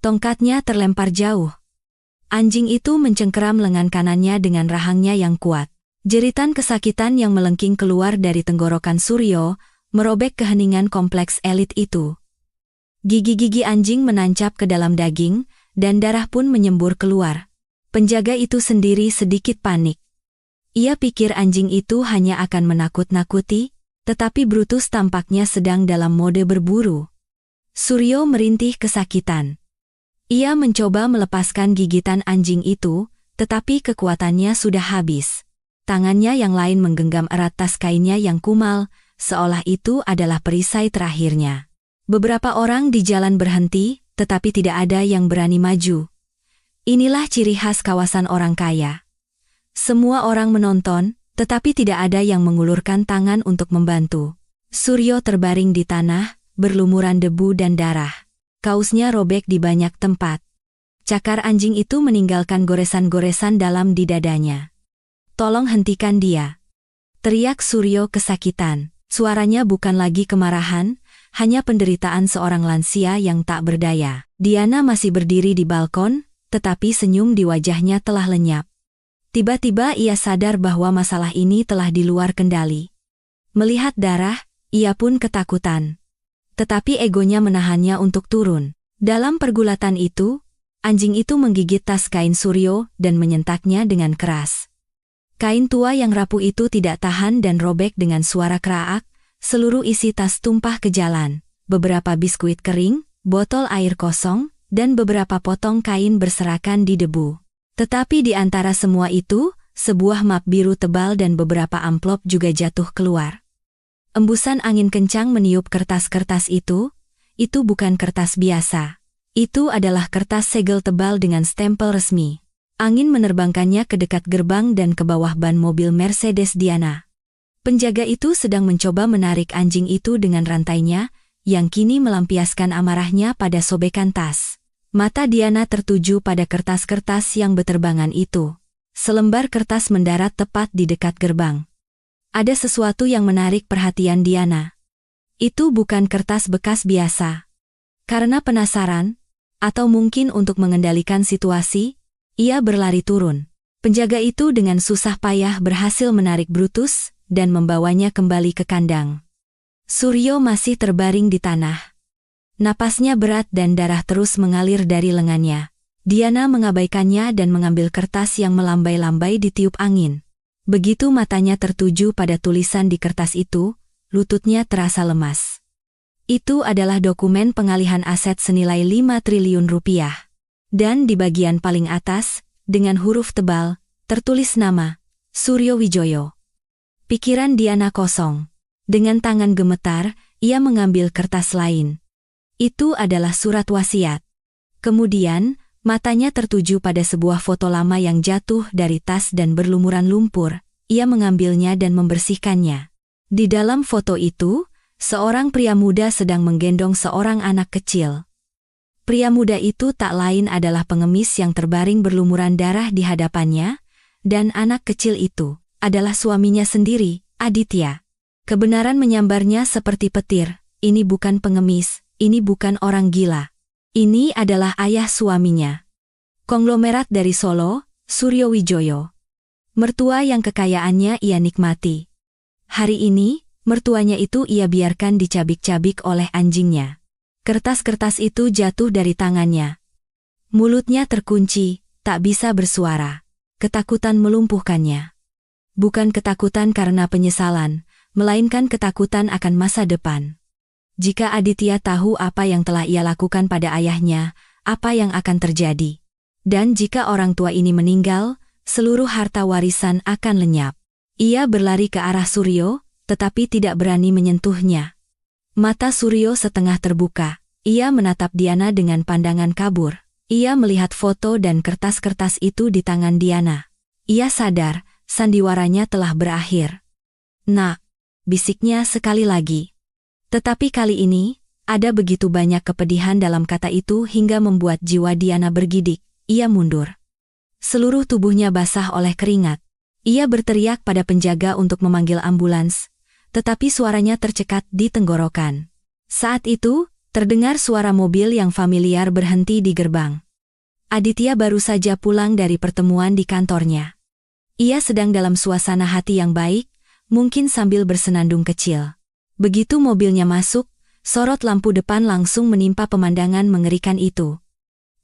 Tongkatnya terlempar jauh. Anjing itu mencengkeram lengan kanannya dengan rahangnya yang kuat. Jeritan kesakitan yang melengking keluar dari tenggorokan Suryo, merobek keheningan kompleks elit itu. Gigi-gigi anjing menancap ke dalam daging, dan darah pun menyembur keluar. Penjaga itu sendiri sedikit panik. Ia pikir anjing itu hanya akan menakut-nakuti, tetapi Brutus tampaknya sedang dalam mode berburu. Suryo merintih kesakitan. Ia mencoba melepaskan gigitan anjing itu, tetapi kekuatannya sudah habis. Tangannya yang lain menggenggam erat tas kainnya yang kumal, seolah itu adalah perisai terakhirnya. Beberapa orang di jalan berhenti, tetapi tidak ada yang berani maju. Inilah ciri khas kawasan orang kaya. Semua orang menonton, tetapi tidak ada yang mengulurkan tangan untuk membantu. Suryo terbaring di tanah, berlumuran debu dan darah. Kausnya robek di banyak tempat. Cakar anjing itu meninggalkan goresan-goresan dalam di dadanya. "Tolong hentikan dia!" teriak Suryo kesakitan. Suaranya bukan lagi kemarahan, hanya penderitaan seorang lansia yang tak berdaya. Diana masih berdiri di balkon, tetapi senyum di wajahnya telah lenyap. Tiba-tiba ia sadar bahwa masalah ini telah di luar kendali. Melihat darah, ia pun ketakutan. Tetapi egonya menahannya untuk turun. Dalam pergulatan itu, anjing itu menggigit tas kain Suryo dan menyentaknya dengan keras. Kain tua yang rapuh itu tidak tahan dan robek dengan suara kraak, seluruh isi tas tumpah ke jalan, beberapa biskuit kering, botol air kosong, dan beberapa potong kain berserakan di debu. Tetapi di antara semua itu, sebuah map biru tebal dan beberapa amplop juga jatuh keluar. Embusan angin kencang meniup kertas-kertas itu bukan kertas biasa. Itu adalah kertas segel tebal dengan stempel resmi. Angin menerbangkannya ke dekat gerbang dan ke bawah ban mobil Mercedes Diana. Penjaga itu sedang mencoba menarik anjing itu dengan rantainya, yang kini melampiaskan amarahnya pada sobekan tas. Mata Diana tertuju pada kertas-kertas yang beterbangan itu. Selembar kertas mendarat tepat di dekat gerbang. Ada sesuatu yang menarik perhatian Diana. Itu bukan kertas bekas biasa. Karena penasaran, atau mungkin untuk mengendalikan situasi, ia berlari turun. Penjaga itu dengan susah payah berhasil menarik Brutus dan membawanya kembali ke kandang. Suryo masih terbaring di tanah. Napasnya berat dan darah terus mengalir dari lengannya. Diana mengabaikannya dan mengambil kertas yang melambai-lambai ditiup angin. Begitu matanya tertuju pada tulisan di kertas itu, lututnya terasa lemas. Itu adalah dokumen pengalihan aset senilai 5 triliun rupiah. Dan di bagian paling atas, dengan huruf tebal, tertulis nama, Suryo Wijoyo. Pikiran Diana kosong. Dengan tangan gemetar, ia mengambil kertas lain. Itu adalah surat wasiat. Kemudian, matanya tertuju pada sebuah foto lama yang jatuh dari tas dan berlumuran lumpur. Ia mengambilnya dan membersihkannya. Di dalam foto itu, seorang pria muda sedang menggendong seorang anak kecil. Pria muda itu tak lain adalah pengemis yang terbaring berlumuran darah di hadapannya, dan anak kecil itu adalah suaminya sendiri, Aditya. Kebenaran menyambarnya seperti petir, ini bukan pengemis, ini bukan orang gila. Ini adalah ayah suaminya. Konglomerat dari Solo, Suryo Wijoyo. Mertua yang kekayaannya ia nikmati. Hari ini, mertuanya itu ia biarkan dicabik-cabik oleh anjingnya. Kertas-kertas itu jatuh dari tangannya. Mulutnya terkunci, tak bisa bersuara. Ketakutan melumpuhkannya. Bukan ketakutan karena penyesalan, melainkan ketakutan akan masa depan. Jika Aditya tahu apa yang telah ia lakukan pada ayahnya, apa yang akan terjadi? Dan jika orang tua ini meninggal, seluruh harta warisan akan lenyap. Ia berlari ke arah Suryo, tetapi tidak berani menyentuhnya. Mata Suryo setengah terbuka. Ia menatap Diana dengan pandangan kabur. Ia melihat foto dan kertas-kertas itu di tangan Diana. Ia sadar, sandiwaranya telah berakhir. "Nak," bisiknya sekali lagi. Tetapi kali ini, ada begitu banyak kepedihan dalam kata itu hingga membuat jiwa Diana bergidik. Ia mundur. Seluruh tubuhnya basah oleh keringat. Ia berteriak pada penjaga untuk memanggil ambulans, tetapi suaranya tercekat di tenggorokan. Saat itu, terdengar suara mobil yang familiar berhenti di gerbang. Aditya baru saja pulang dari pertemuan di kantornya. Ia sedang dalam suasana hati yang baik, mungkin sambil bersenandung kecil. Begitu mobilnya masuk, sorot lampu depan langsung menimpa pemandangan mengerikan itu.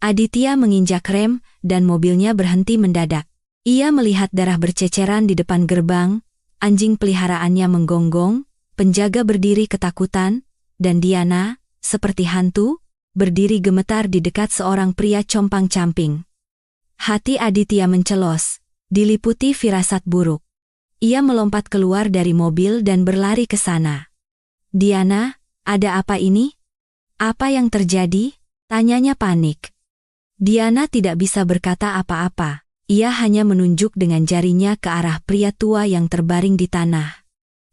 Aditya menginjak rem, dan mobilnya berhenti mendadak. Ia melihat darah berceceran di depan gerbang, anjing peliharaannya menggonggong, penjaga berdiri ketakutan, dan Diana, seperti hantu, berdiri gemetar di dekat seorang pria compang-camping. Hati Aditya mencelos, diliputi firasat buruk. Ia melompat keluar dari mobil dan berlari ke sana. "Diana, ada apa ini?" Apa yang terjadi? Tanyanya panik. Diana tidak bisa berkata apa-apa. Ia hanya menunjuk dengan jarinya ke arah pria tua yang terbaring di tanah.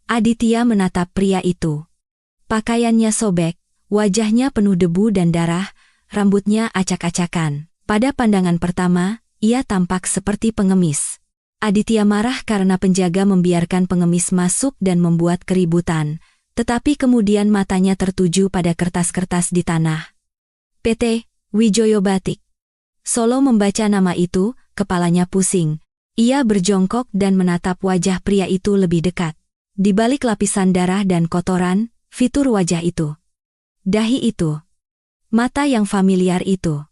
Aditya menatap pria itu. Pakaiannya sobek, wajahnya penuh debu dan darah, rambutnya acak-acakan. Pada pandangan pertama, ia tampak seperti pengemis. Aditya marah karena penjaga membiarkan pengemis masuk dan membuat keributan, tetapi kemudian matanya tertuju pada kertas-kertas di tanah. PT Wijoyo Batik. Solo membaca nama itu, kepalanya pusing. Ia berjongkok dan menatap wajah pria itu lebih dekat. Di balik lapisan darah dan kotoran, fitur wajah itu. Dahi itu. Mata yang familiar itu.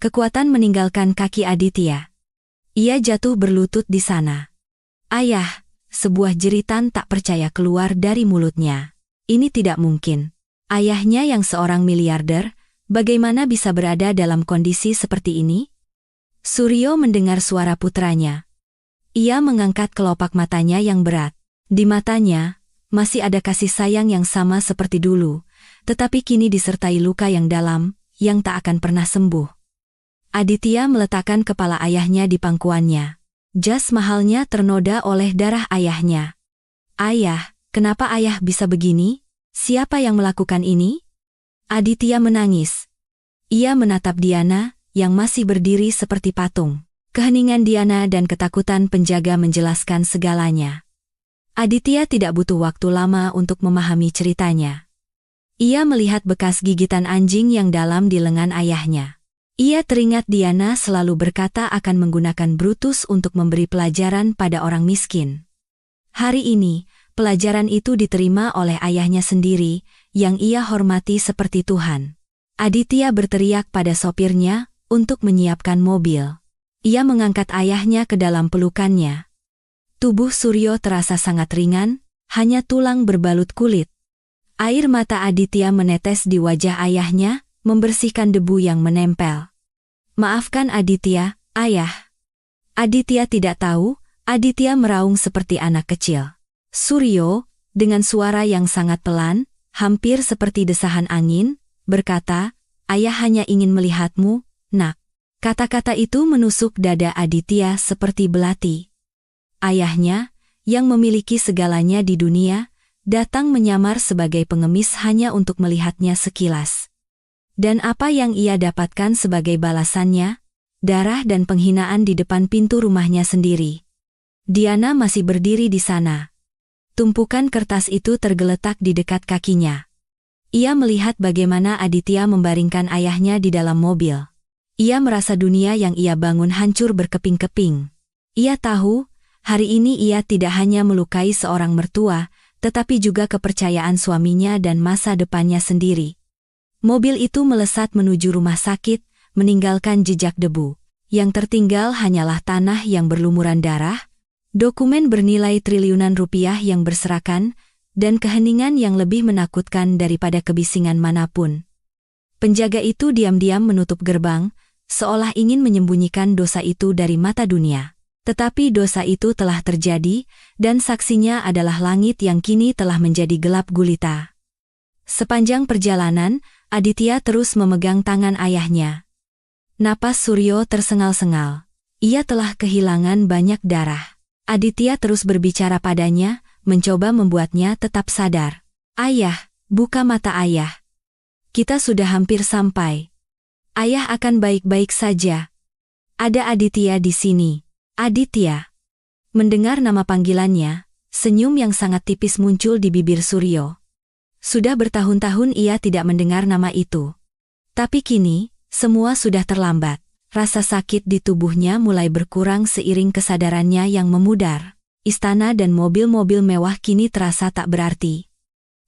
Kekuatan meninggalkan kaki Aditya. Ia jatuh berlutut di sana. Ayah, sebuah jeritan tak percaya keluar dari mulutnya. Ini tidak mungkin. Ayahnya yang seorang miliarder, bagaimana bisa berada dalam kondisi seperti ini? Suryo mendengar suara putranya. Ia mengangkat kelopak matanya yang berat. Di matanya, masih ada kasih sayang yang sama seperti dulu, tetapi kini disertai luka yang dalam, yang tak akan pernah sembuh. Aditya meletakkan kepala ayahnya di pangkuannya. Jas mahalnya ternoda oleh darah ayahnya. Ayah, kenapa ayah bisa begini? Siapa yang melakukan ini? Aditya menangis. Ia menatap Diana, yang masih berdiri seperti patung. Keheningan Diana dan ketakutan penjaga menjelaskan segalanya. Aditya tidak butuh waktu lama untuk memahami ceritanya. Ia melihat bekas gigitan anjing yang dalam di lengan ayahnya. Ia teringat Diana selalu berkata akan menggunakan Brutus untuk memberi pelajaran pada orang miskin. Hari ini, pelajaran itu diterima oleh ayahnya sendiri, yang ia hormati seperti Tuhan. Aditya berteriak pada sopirnya untuk menyiapkan mobil. Ia mengangkat ayahnya ke dalam pelukannya. Tubuh Suryo terasa sangat ringan, hanya tulang berbalut kulit. Air mata Aditya menetes di wajah ayahnya, membersihkan debu yang menempel. Maafkan Aditya, ayah. Aditya tidak tahu, Aditya meraung seperti anak kecil. Suryo, dengan suara yang sangat pelan, hampir seperti desahan angin, berkata, ayah hanya ingin melihatmu, nak. Kata-kata itu menusuk dada Aditya seperti belati. Ayahnya, yang memiliki segalanya di dunia, datang menyamar sebagai pengemis hanya untuk melihatnya sekilas. Dan apa yang ia dapatkan sebagai balasannya? Darah dan penghinaan di depan pintu rumahnya sendiri. Diana masih berdiri di sana. Tumpukan kertas itu tergeletak di dekat kakinya. Ia melihat bagaimana Aditya membaringkan ayahnya di dalam mobil. Ia merasa dunia yang ia bangun hancur berkeping-keping. Ia tahu, hari ini ia tidak hanya melukai seorang mertua, tetapi juga kepercayaan suaminya dan masa depannya sendiri. Mobil itu melesat menuju rumah sakit, meninggalkan jejak debu. Yang tertinggal hanyalah tanah yang berlumuran darah, dokumen bernilai triliunan rupiah yang berserakan, dan keheningan yang lebih menakutkan daripada kebisingan manapun. Penjaga itu diam-diam menutup gerbang, seolah ingin menyembunyikan dosa itu dari mata dunia. Tetapi dosa itu telah terjadi, dan saksinya adalah langit yang kini telah menjadi gelap gulita. Sepanjang perjalanan, Aditya terus memegang tangan ayahnya. Napas Suryo tersengal-sengal. Ia telah kehilangan banyak darah. Aditya terus berbicara padanya, mencoba membuatnya tetap sadar. Ayah, buka mata ayah. Kita sudah hampir sampai. Ayah akan baik-baik saja. Ada Aditya di sini. Aditya. Mendengar nama panggilannya, senyum yang sangat tipis muncul di bibir Suryo. Sudah bertahun-tahun ia tidak mendengar nama itu. Tapi kini, semua sudah terlambat. Rasa sakit di tubuhnya mulai berkurang seiring kesadarannya yang memudar. Istana dan mobil-mobil mewah kini terasa tak berarti.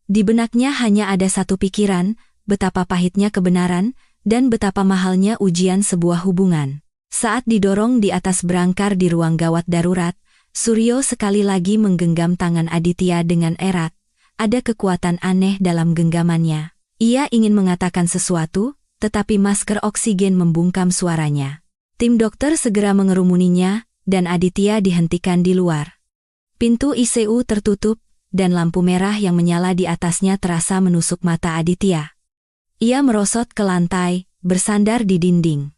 Di benaknya hanya ada satu pikiran, betapa pahitnya kebenaran, dan betapa mahalnya ujian sebuah hubungan. Saat didorong di atas berangkar di ruang gawat darurat, Suryo sekali lagi menggenggam tangan Aditya dengan erat. Ada kekuatan aneh dalam genggamannya. Ia ingin mengatakan sesuatu, tetapi masker oksigen membungkam suaranya. Tim dokter segera mengerumuninya, dan Aditya dihentikan di luar. Pintu ICU tertutup, dan lampu merah yang menyala di atasnya terasa menusuk mata Aditya. Ia merosot ke lantai, bersandar di dinding.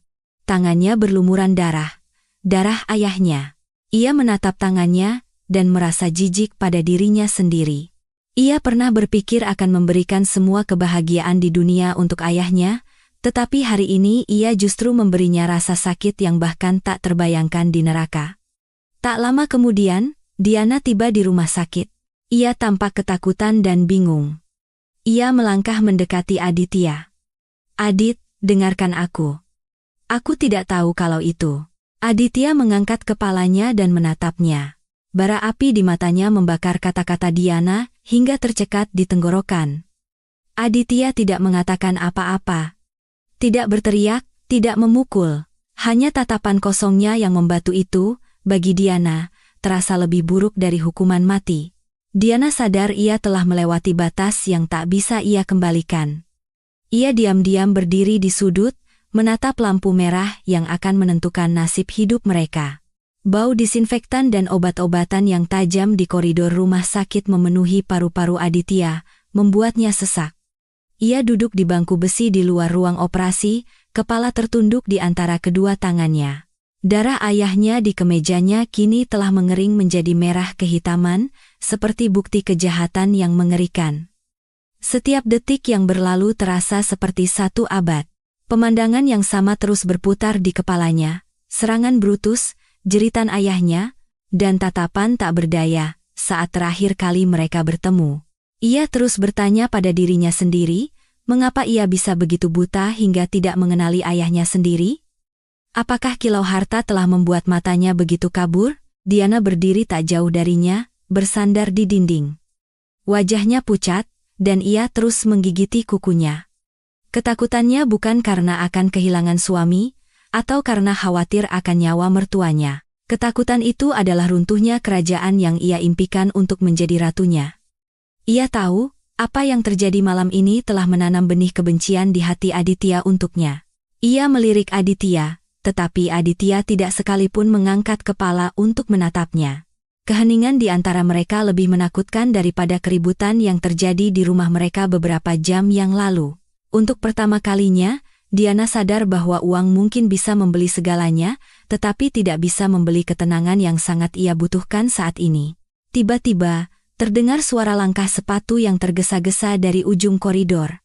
Tangannya berlumuran darah. Darah ayahnya. Ia menatap tangannya dan merasa jijik pada dirinya sendiri. Ia pernah berpikir akan memberikan semua kebahagiaan di dunia untuk ayahnya, tetapi hari ini ia justru memberinya rasa sakit yang bahkan tak terbayangkan di neraka. Tak lama kemudian, Diana tiba di rumah sakit. Ia tampak ketakutan dan bingung. Ia melangkah mendekati Aditya. "Adit, dengarkan aku. Aku tidak tahu kalau itu." Aditya mengangkat kepalanya dan menatapnya. Bara api di matanya membakar kata-kata Diana hingga tercekat di tenggorokan. Aditya tidak mengatakan apa-apa. Tidak berteriak, tidak memukul. Hanya tatapan kosongnya yang membatu itu, bagi Diana, terasa lebih buruk dari hukuman mati. Diana sadar ia telah melewati batas yang tak bisa ia kembalikan. Ia diam-diam berdiri di sudut, menatap lampu merah yang akan menentukan nasib hidup mereka. Bau disinfektan dan obat-obatan yang tajam di koridor rumah sakit memenuhi paru-paru Aditya, membuatnya sesak. Ia duduk di bangku besi di luar ruang operasi, kepala tertunduk di antara kedua tangannya. Darah ayahnya di kemejanya kini telah mengering menjadi merah kehitaman, seperti bukti kejahatan yang mengerikan. Setiap detik yang berlalu terasa seperti satu abad. Pemandangan yang sama terus berputar di kepalanya, serangan Brutus, jeritan ayahnya, dan tatapan tak berdaya saat terakhir kali mereka bertemu. Ia terus bertanya pada dirinya sendiri, mengapa ia bisa begitu buta hingga tidak mengenali ayahnya sendiri? Apakah kilau harta telah membuat matanya begitu kabur? Diana berdiri tak jauh darinya, bersandar di dinding. Wajahnya pucat, dan ia terus menggigiti kukunya. Ketakutannya bukan karena akan kehilangan suami, atau karena khawatir akan nyawa mertuanya. Ketakutan itu adalah runtuhnya kerajaan yang ia impikan untuk menjadi ratunya. Ia tahu, apa yang terjadi malam ini telah menanam benih kebencian di hati Aditya untuknya. Ia melirik Aditya, tetapi Aditya tidak sekalipun mengangkat kepala untuk menatapnya. Keheningan di antara mereka lebih menakutkan daripada keributan yang terjadi di rumah mereka beberapa jam yang lalu. Untuk pertama kalinya, Diana sadar bahwa uang mungkin bisa membeli segalanya, tetapi tidak bisa membeli ketenangan yang sangat ia butuhkan saat ini. Tiba-tiba, terdengar suara langkah sepatu yang tergesa-gesa dari ujung koridor.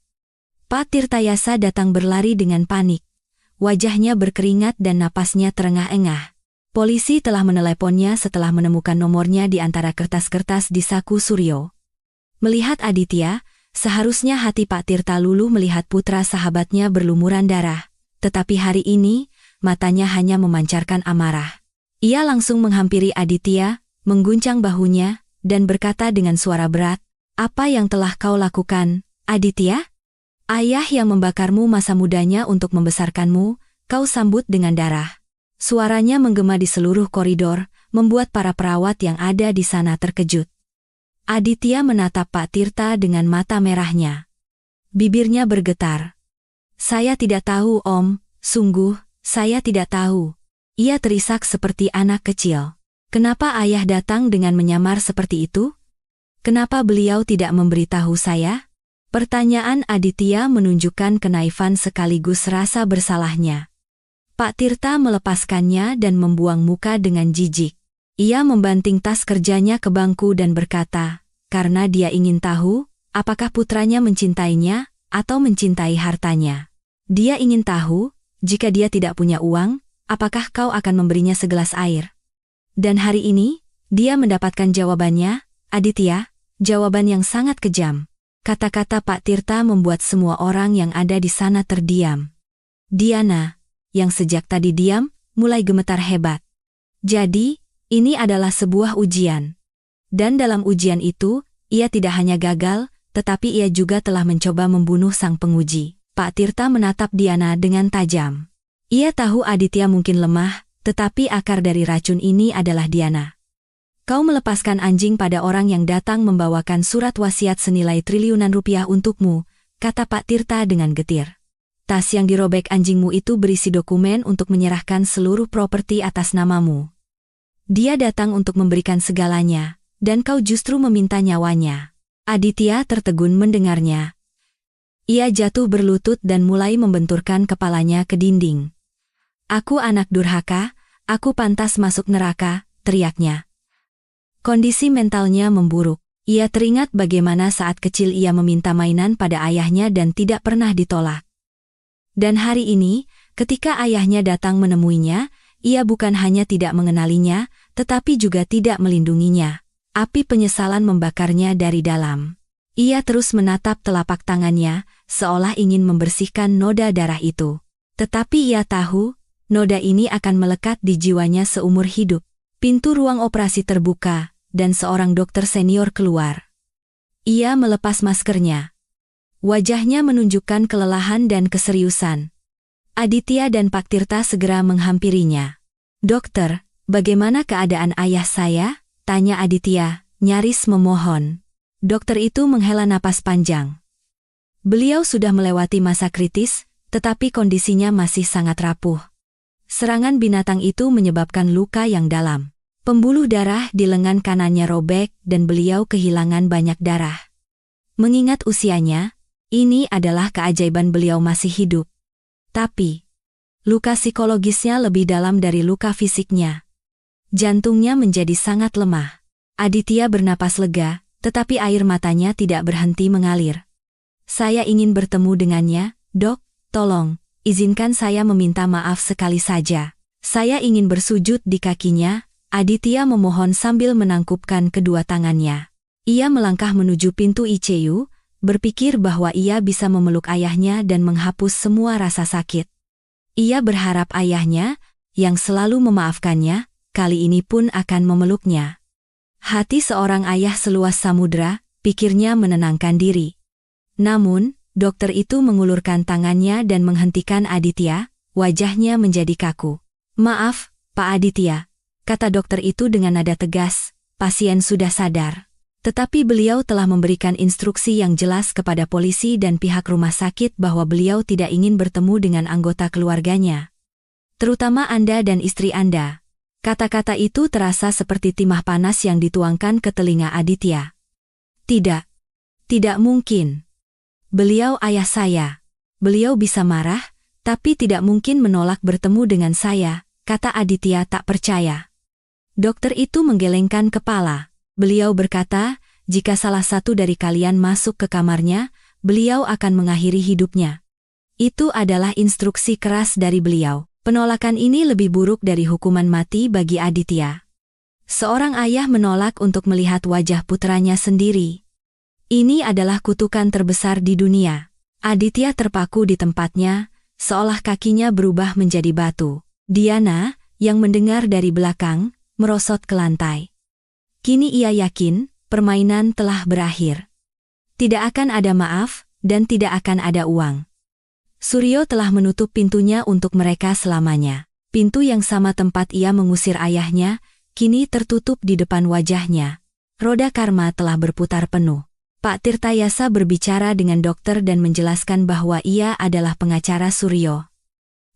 Pak Tirtayasa datang berlari dengan panik. Wajahnya berkeringat dan napasnya terengah-engah. Polisi telah meneleponnya setelah menemukan nomornya di antara kertas-kertas di saku Suryo. Melihat Aditya, seharusnya hati Pak Tirta luluh melihat putra sahabatnya berlumuran darah. Tetapi hari ini, matanya hanya memancarkan amarah. Ia langsung menghampiri Aditya, mengguncang bahunya, dan berkata dengan suara berat, "Apa yang telah kau lakukan, Aditya? Ayah yang membakarmu masa mudanya untuk membesarkanmu, kau sambut dengan darah." Suaranya menggema di seluruh koridor, membuat para perawat yang ada di sana terkejut. Aditya menatap Pak Tirta dengan mata merahnya. Bibirnya bergetar. "Saya tidak tahu, Om, sungguh, saya tidak tahu." Ia terisak seperti anak kecil. "Kenapa ayah datang dengan menyamar seperti itu? Kenapa beliau tidak memberitahu saya?" Pertanyaan Aditya menunjukkan kenaifan sekaligus rasa bersalahnya. Pak Tirta melepaskannya dan membuang muka dengan jijik. Ia membanting tas kerjanya ke bangku dan berkata, karena dia ingin tahu, apakah putranya mencintainya, atau mencintai hartanya. Dia ingin tahu, jika dia tidak punya uang, apakah kau akan memberinya segelas air? Dan hari ini, dia mendapatkan jawabannya, Aditya, jawaban yang sangat kejam. Kata-kata Pak Tirta membuat semua orang yang ada di sana terdiam. Diana, yang sejak tadi diam, mulai gemetar hebat. Jadi, ini adalah sebuah ujian. Dan dalam ujian itu, ia tidak hanya gagal, tetapi ia juga telah mencoba membunuh sang penguji. Pak Tirta menatap Diana dengan tajam. Ia tahu Aditya mungkin lemah, tetapi akar dari racun ini adalah Diana. Kau melepaskan anjing pada orang yang datang membawakan surat wasiat senilai triliunan rupiah untukmu, kata Pak Tirta dengan getir. Tas yang dirobek anjingmu itu berisi dokumen untuk menyerahkan seluruh properti atas namamu. Dia datang untuk memberikan segalanya, dan kau justru meminta nyawanya. Aditya tertegun mendengarnya. Ia jatuh berlutut dan mulai membenturkan kepalanya ke dinding. "Aku anak durhaka, aku pantas masuk neraka," teriaknya. Kondisi mentalnya memburuk. Ia teringat bagaimana saat kecil ia meminta mainan pada ayahnya dan tidak pernah ditolak. Dan hari ini, ketika ayahnya datang menemuinya, ia bukan hanya tidak mengenalinya, tetapi juga tidak melindunginya. Api penyesalan membakarnya dari dalam. Ia terus menatap telapak tangannya, seolah ingin membersihkan noda darah itu. Tetapi ia tahu, noda ini akan melekat di jiwanya seumur hidup. Pintu ruang operasi terbuka, dan seorang dokter senior keluar. Ia melepas maskernya. Wajahnya menunjukkan kelelahan dan keseriusan. Aditya dan Pak Tirta segera menghampirinya. "Dokter, bagaimana keadaan ayah saya?" tanya Aditya, nyaris memohon. Dokter itu menghela napas panjang. Beliau sudah melewati masa kritis, tetapi kondisinya masih sangat rapuh. Serangan binatang itu menyebabkan luka yang dalam. Pembuluh darah di lengan kanannya robek dan beliau kehilangan banyak darah. Mengingat usianya, ini adalah keajaiban beliau masih hidup. Tapi, luka psikologisnya lebih dalam dari luka fisiknya. Jantungnya menjadi sangat lemah. Aditya bernapas lega, tetapi air matanya tidak berhenti mengalir. "Saya ingin bertemu dengannya, Dok, tolong, izinkan saya meminta maaf sekali saja. Saya ingin bersujud di kakinya." Aditya memohon sambil menangkupkan kedua tangannya. Ia melangkah menuju pintu ICU, berpikir bahwa ia bisa memeluk ayahnya dan menghapus semua rasa sakit. Ia berharap ayahnya, yang selalu memaafkannya, kali ini pun akan memeluknya. Hati seorang ayah seluas samudra, pikirnya menenangkan diri. Namun, dokter itu mengulurkan tangannya dan menghentikan Aditya, wajahnya menjadi kaku. "Maaf, Pak Aditya," kata dokter itu dengan nada tegas, "pasien sudah sadar." Tetapi beliau telah memberikan instruksi yang jelas kepada polisi dan pihak rumah sakit bahwa beliau tidak ingin bertemu dengan anggota keluarganya. "Terutama Anda dan istri Anda." Kata-kata itu terasa seperti timah panas yang dituangkan ke telinga Aditya. "Tidak. Tidak mungkin. Beliau ayah saya. Beliau bisa marah, tapi tidak mungkin menolak bertemu dengan saya," kata Aditya tak percaya. Dokter itu menggelengkan kepala. Beliau berkata, "Jika salah satu dari kalian masuk ke kamarnya, beliau akan mengakhiri hidupnya." Itu adalah instruksi keras dari beliau. Penolakan ini lebih buruk dari hukuman mati bagi Aditya. Seorang ayah menolak untuk melihat wajah putranya sendiri. Ini adalah kutukan terbesar di dunia. Aditya terpaku di tempatnya, seolah kakinya berubah menjadi batu. Diana, yang mendengar dari belakang, merosot ke lantai. Kini ia yakin, permainan telah berakhir. Tidak akan ada maaf, dan tidak akan ada uang. Suryo telah menutup pintunya untuk mereka selamanya. Pintu yang sama tempat ia mengusir ayahnya, kini tertutup di depan wajahnya. Roda karma telah berputar penuh. Pak Tirtayasa berbicara dengan dokter dan menjelaskan bahwa ia adalah pengacara Suryo.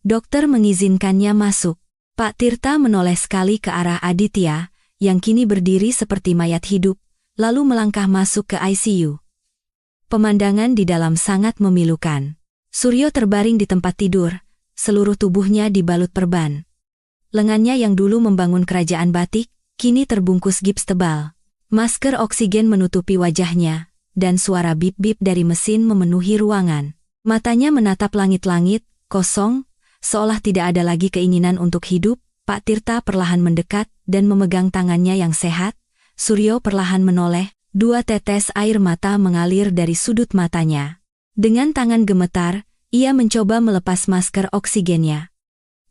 Dokter mengizinkannya masuk. Pak Tirta menoleh sekali ke arah Aditya, yang kini berdiri seperti mayat hidup, lalu melangkah masuk ke ICU. Pemandangan di dalam sangat memilukan. Suryo terbaring di tempat tidur, seluruh tubuhnya dibalut perban. Lengannya yang dulu membangun kerajaan batik, kini terbungkus gips tebal. Masker oksigen menutupi wajahnya, dan suara bip-bip dari mesin memenuhi ruangan. Matanya menatap langit-langit, kosong, seolah tidak ada lagi keinginan untuk hidup. Pak Tirta perlahan mendekat dan memegang tangannya yang sehat. Suryo perlahan menoleh, 2 tetes air mata mengalir dari sudut matanya. Dengan tangan gemetar, ia mencoba melepas masker oksigennya.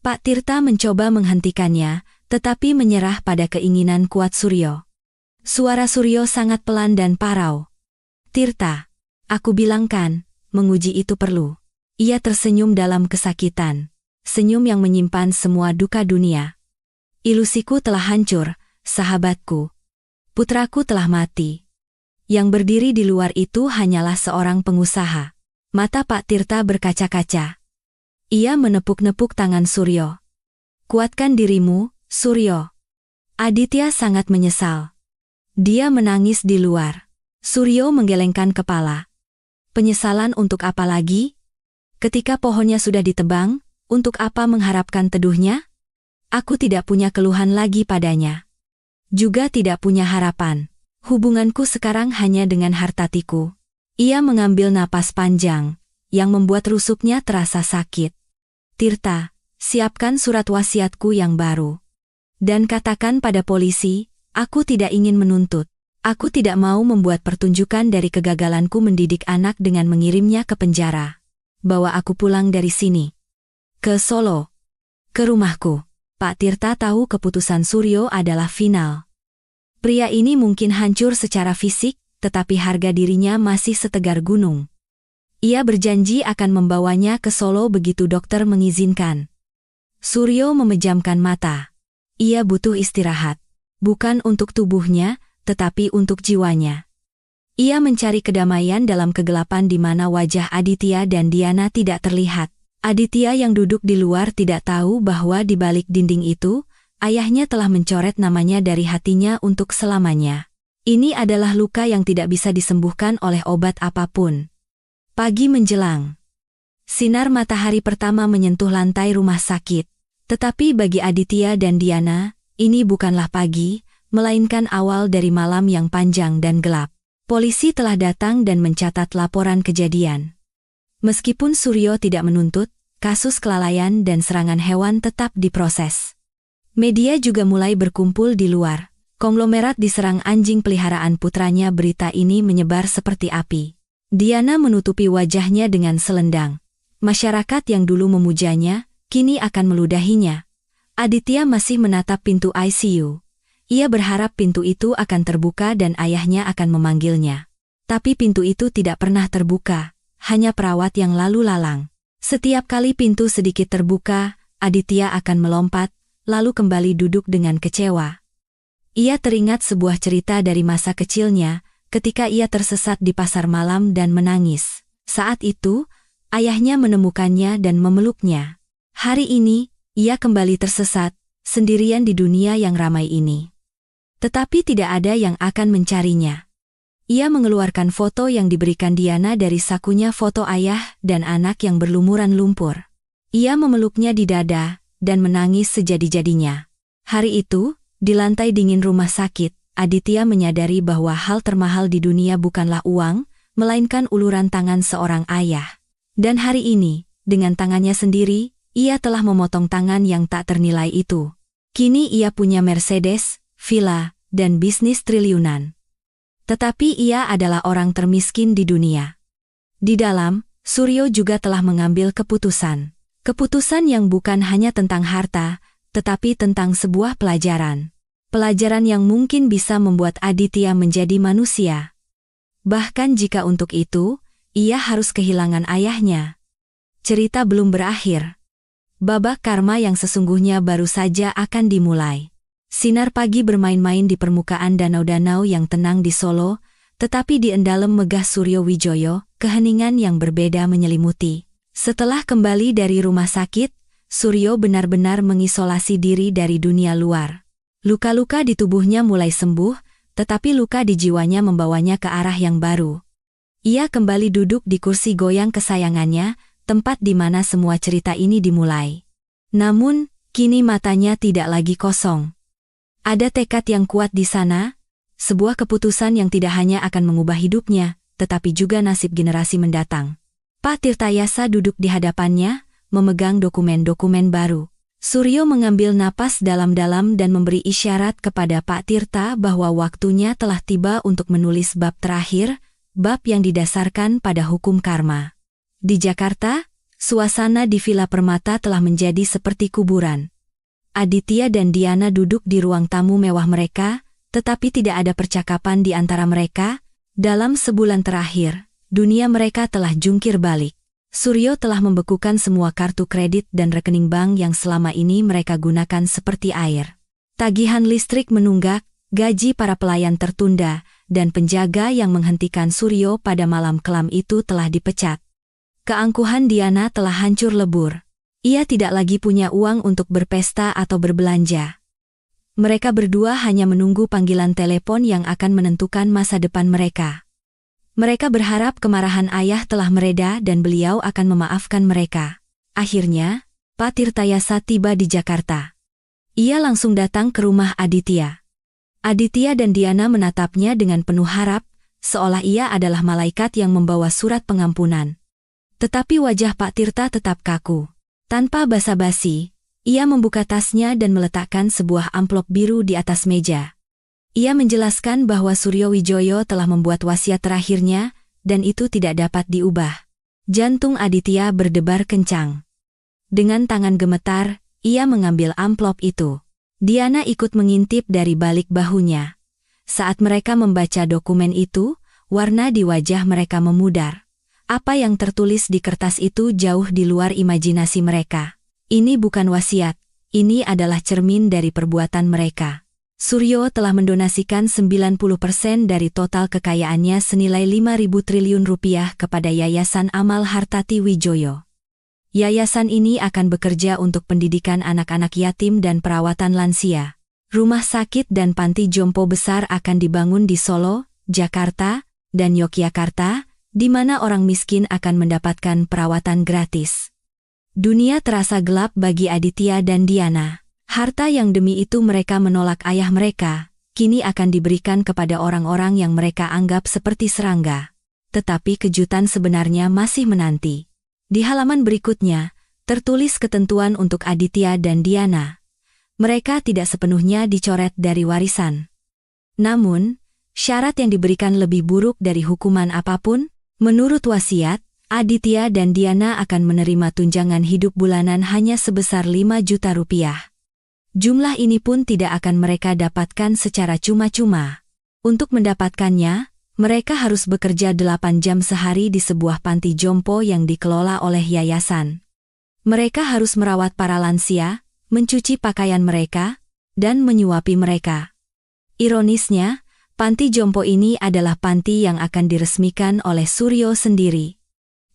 Pak Tirta mencoba menghentikannya, tetapi menyerah pada keinginan kuat Suryo. Suara Suryo sangat pelan dan parau. "Tirta, aku bilang kan, menguji itu perlu." Ia tersenyum dalam kesakitan. Senyum yang menyimpan semua duka dunia. "Ilusiku telah hancur, sahabatku. Putraku telah mati." Yang berdiri di luar itu hanyalah seorang pengusaha. Mata Pak Tirta berkaca-kaca. Ia menepuk-nepuk tangan Suryo. "Kuatkan dirimu, Suryo." Aditya sangat menyesal. Dia menangis di luar. Suryo menggelengkan kepala. Penyesalan untuk apa lagi? Ketika pohonnya sudah ditebang, untuk apa mengharapkan teduhnya? Aku tidak punya keluhan lagi padanya. Juga tidak punya harapan. Hubunganku sekarang hanya dengan hartatiku. Ia mengambil napas panjang, yang membuat rusuknya terasa sakit. Tirta, siapkan surat wasiatku yang baru. Dan katakan pada polisi, aku tidak ingin menuntut. Aku tidak mau membuat pertunjukan dari kegagalanku mendidik anak dengan mengirimnya ke penjara. Bawa aku pulang dari sini. Ke Solo. Ke rumahku. Pak Tirta tahu keputusan Suryo adalah final. Pria ini mungkin hancur secara fisik, tetapi harga dirinya masih setegar gunung. Ia berjanji akan membawanya ke Solo begitu dokter mengizinkan. Suryo memejamkan mata. Ia butuh istirahat. Bukan untuk tubuhnya, tetapi untuk jiwanya. Ia mencari kedamaian dalam kegelapan di mana wajah Aditya dan Diana tidak terlihat. Aditya yang duduk di luar tidak tahu bahwa di balik dinding itu, ayahnya telah mencoret namanya dari hatinya untuk selamanya. Ini adalah luka yang tidak bisa disembuhkan oleh obat apapun. Pagi menjelang. Sinar matahari pertama menyentuh lantai rumah sakit. Tetapi bagi Aditya dan Diana, ini bukanlah pagi, melainkan awal dari malam yang panjang dan gelap. Polisi telah datang dan mencatat laporan kejadian. Meskipun Suryo tidak menuntut, kasus kelalaian dan serangan hewan tetap diproses. Media juga mulai berkumpul di luar. Konglomerat diserang anjing peliharaan putranya. Berita ini menyebar seperti api. Diana menutupi wajahnya dengan selendang. Masyarakat yang dulu memujanya, kini akan meludahinya. Aditya masih menatap pintu ICU. Ia berharap pintu itu akan terbuka dan ayahnya akan memanggilnya. Tapi pintu itu tidak pernah terbuka. Hanya perawat yang lalu lalang. Setiap kali pintu sedikit terbuka, Aditya akan melompat, lalu kembali duduk dengan kecewa. Ia teringat sebuah cerita dari masa kecilnya, ketika ia tersesat di pasar malam dan menangis. Saat itu, ayahnya menemukannya dan memeluknya. Hari ini, ia kembali tersesat, sendirian di dunia yang ramai ini. Tetapi tidak ada yang akan mencarinya. Ia mengeluarkan foto yang diberikan Diana dari sakunya, foto ayah dan anak yang berlumuran lumpur. Ia memeluknya di dada dan menangis sejadi-jadinya. Hari itu, di lantai dingin rumah sakit, Aditya menyadari bahwa hal termahal di dunia bukanlah uang, melainkan uluran tangan seorang ayah. Dan hari ini, dengan tangannya sendiri, ia telah memotong tangan yang tak ternilai itu. Kini ia punya Mercedes, villa, dan bisnis triliunan. Tetapi ia adalah orang termiskin di dunia. Di dalam, Suryo juga telah mengambil keputusan. Keputusan yang bukan hanya tentang harta, tetapi tentang sebuah pelajaran. Pelajaran yang mungkin bisa membuat Aditya menjadi manusia. Bahkan jika untuk itu, ia harus kehilangan ayahnya. Cerita belum berakhir. Babak karma yang sesungguhnya baru saja akan dimulai. Sinar pagi bermain-main di permukaan danau-danau yang tenang di Solo, tetapi di endalem megah Suryo Wijoyo, keheningan yang berbeda menyelimuti. Setelah kembali dari rumah sakit, Suryo benar-benar mengisolasi diri dari dunia luar. Luka-luka di tubuhnya mulai sembuh, tetapi luka di jiwanya membawanya ke arah yang baru. Ia kembali duduk di kursi goyang kesayangannya, tempat di mana semua cerita ini dimulai. Namun, kini matanya tidak lagi kosong. Ada tekad yang kuat di sana, sebuah keputusan yang tidak hanya akan mengubah hidupnya, tetapi juga nasib generasi mendatang. Pak Tirtayasa duduk di hadapannya, memegang dokumen-dokumen baru. Suryo mengambil napas dalam-dalam dan memberi isyarat kepada Pak Tirta bahwa waktunya telah tiba untuk menulis bab terakhir, bab yang didasarkan pada hukum karma. Di Jakarta, suasana di Villa Permata telah menjadi seperti kuburan. Aditya dan Diana duduk di ruang tamu mewah mereka, tetapi tidak ada percakapan di antara mereka. Dalam sebulan terakhir, dunia mereka telah jungkir balik. Suryo telah membekukan semua kartu kredit dan rekening bank yang selama ini mereka gunakan seperti air. Tagihan listrik menunggak, gaji para pelayan tertunda, dan penjaga yang menghentikan Suryo pada malam kelam itu telah dipecat. Keangkuhan Diana telah hancur lebur. Ia tidak lagi punya uang untuk berpesta atau berbelanja. Mereka berdua hanya menunggu panggilan telepon yang akan menentukan masa depan mereka. Mereka berharap kemarahan ayah telah mereda dan beliau akan memaafkan mereka. Akhirnya, Pak Tirtayasa tiba di Jakarta. Ia langsung datang ke rumah Aditya. Aditya dan Diana menatapnya dengan penuh harap, seolah ia adalah malaikat yang membawa surat pengampunan. Tetapi wajah Pak Tirta tetap kaku. Tanpa basa-basi, ia membuka tasnya dan meletakkan sebuah amplop biru di atas meja. Ia menjelaskan bahwa Suryo Wijoyo telah membuat wasiat terakhirnya, dan itu tidak dapat diubah. Jantung Aditya berdebar kencang. Dengan tangan gemetar, ia mengambil amplop itu. Diana ikut mengintip dari balik bahunya. Saat mereka membaca dokumen itu, warna di wajah mereka memudar. Apa yang tertulis di kertas itu jauh di luar imajinasi mereka. Ini bukan wasiat, ini adalah cermin dari perbuatan mereka. Suryo telah mendonasikan 90% dari total kekayaannya senilai 5.000 triliun rupiah kepada Yayasan Amal Hartati Wijoyo. Yayasan ini akan bekerja untuk pendidikan anak-anak yatim dan perawatan lansia. Rumah sakit dan panti jompo besar akan dibangun di Solo, Jakarta, dan Yogyakarta, di mana orang miskin akan mendapatkan perawatan gratis. Dunia terasa gelap bagi Aditya dan Diana. Harta yang demi itu mereka menolak ayah mereka, kini akan diberikan kepada orang-orang yang mereka anggap seperti serangga. Tetapi kejutan sebenarnya masih menanti. Di halaman berikutnya, tertulis ketentuan untuk Aditya dan Diana. Mereka tidak sepenuhnya dicoret dari warisan. Namun, syarat yang diberikan lebih buruk dari hukuman apapun. Menurut wasiat, Aditya dan Diana akan menerima tunjangan hidup bulanan hanya sebesar 5 juta rupiah. Jumlah ini pun tidak akan mereka dapatkan secara cuma-cuma. Untuk mendapatkannya, mereka harus bekerja 8 jam sehari di sebuah panti jompo yang dikelola oleh yayasan. Mereka harus merawat para lansia, mencuci pakaian mereka, dan menyuapi mereka. Ironisnya, panti jompo ini adalah panti yang akan diresmikan oleh Suryo sendiri.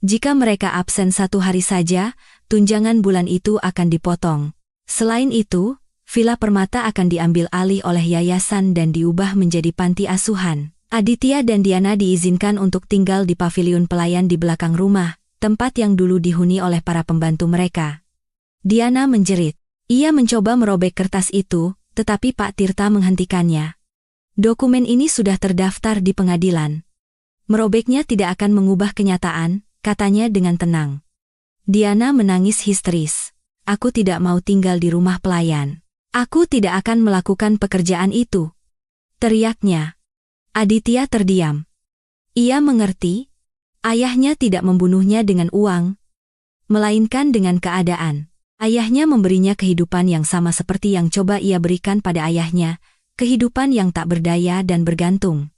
Jika mereka absen 1 hari saja, tunjangan bulan itu akan dipotong. Selain itu, Villa Permata akan diambil alih oleh yayasan dan diubah menjadi panti asuhan. Aditya dan Diana diizinkan untuk tinggal di paviliun pelayan di belakang rumah, tempat yang dulu dihuni oleh para pembantu mereka. Diana menjerit. Ia mencoba merobek kertas itu, tetapi Pak Tirta menghentikannya. Dokumen ini sudah terdaftar di pengadilan. Merobeknya tidak akan mengubah kenyataan, katanya dengan tenang. Diana menangis histeris. Aku tidak mau tinggal di rumah pelayan. Aku tidak akan melakukan pekerjaan itu, teriaknya. Aditya terdiam. Ia mengerti, ayahnya tidak membunuhnya dengan uang, melainkan dengan keadaan. Ayahnya memberinya kehidupan yang sama seperti yang coba ia berikan pada ayahnya, kehidupan yang tak berdaya dan bergantung.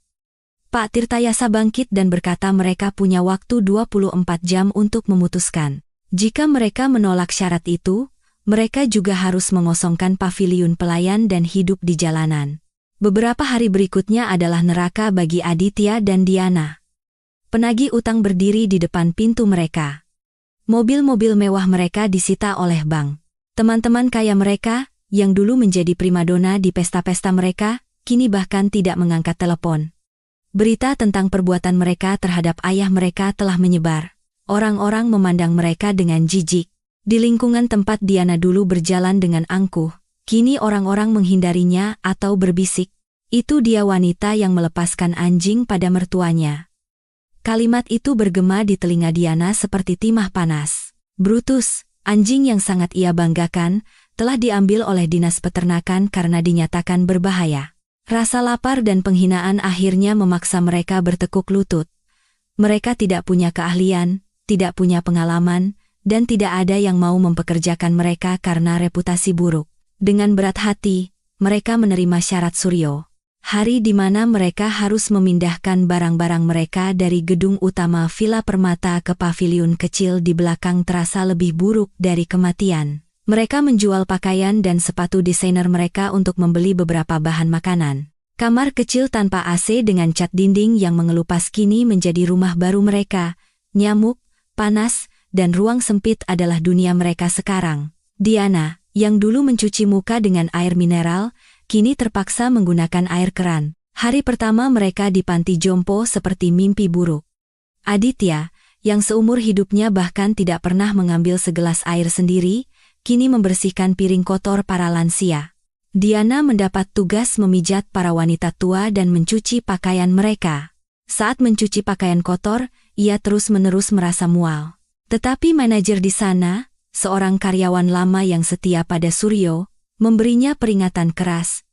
Pak Tirtayasa bangkit dan berkata mereka punya waktu 24 jam untuk memutuskan. Jika mereka menolak syarat itu, mereka juga harus mengosongkan paviliun pelayan dan hidup di jalanan. Beberapa hari berikutnya adalah neraka bagi Aditya dan Diana. Penagih utang berdiri di depan pintu mereka. Mobil-mobil mewah mereka disita oleh bank. Teman-teman kaya mereka, yang dulu menjadi primadona di pesta-pesta mereka, kini bahkan tidak mengangkat telepon. Berita tentang perbuatan mereka terhadap ayah mereka telah menyebar. Orang-orang memandang mereka dengan jijik. Di lingkungan tempat Diana dulu berjalan dengan angkuh, kini orang-orang menghindarinya atau berbisik, itu dia wanita yang melepaskan anjing pada mertuanya. Kalimat itu bergema di telinga Diana seperti timah panas. Brutus, anjing yang sangat ia banggakan, telah diambil oleh dinas peternakan karena dinyatakan berbahaya. Rasa lapar dan penghinaan akhirnya memaksa mereka bertekuk lutut. Mereka tidak punya keahlian, tidak punya pengalaman, dan tidak ada yang mau mempekerjakan mereka karena reputasi buruk. Dengan berat hati, mereka menerima syarat Suryo. Hari di mana mereka harus memindahkan barang-barang mereka dari gedung utama Villa Permata ke paviliun kecil di belakang terasa lebih buruk dari kematian. Mereka menjual pakaian dan sepatu desainer mereka untuk membeli beberapa bahan makanan. Kamar kecil tanpa AC dengan cat dinding yang mengelupas kini menjadi rumah baru mereka. Nyamuk, panas, dan ruang sempit adalah dunia mereka sekarang. Diana, yang dulu mencuci muka dengan air mineral, kini terpaksa menggunakan air keran. Hari pertama mereka di panti jompo seperti mimpi buruk. Aditya, yang seumur hidupnya bahkan tidak pernah mengambil segelas air sendiri, kini membersihkan piring kotor para lansia. Diana mendapat tugas memijat para wanita tua dan mencuci pakaian mereka. Saat mencuci pakaian kotor, ia terus-menerus merasa mual. Tetapi manajer di sana, seorang karyawan lama yang setia pada Suryo, memberinya peringatan keras.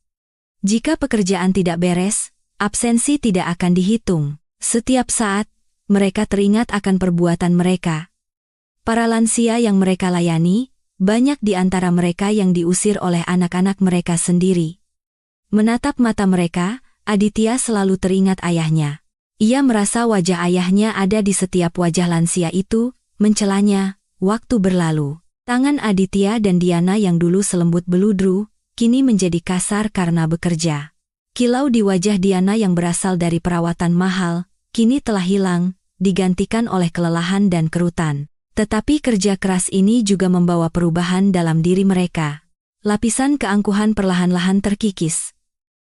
Jika pekerjaan tidak beres, absensi tidak akan dihitung. Setiap saat, mereka teringat akan perbuatan mereka. Para lansia yang mereka layani, banyak di antara mereka yang diusir oleh anak-anak mereka sendiri. Menatap mata mereka, Aditya selalu teringat ayahnya. Ia merasa wajah ayahnya ada di setiap wajah lansia itu, mencelanya. Waktu berlalu. Tangan Aditya dan Diana yang dulu selembut beludru, kini menjadi kasar karena bekerja. Kilau di wajah Diana yang berasal dari perawatan mahal, kini telah hilang, digantikan oleh kelelahan dan kerutan. Tetapi kerja keras ini juga membawa perubahan dalam diri mereka. Lapisan keangkuhan perlahan-lahan terkikis.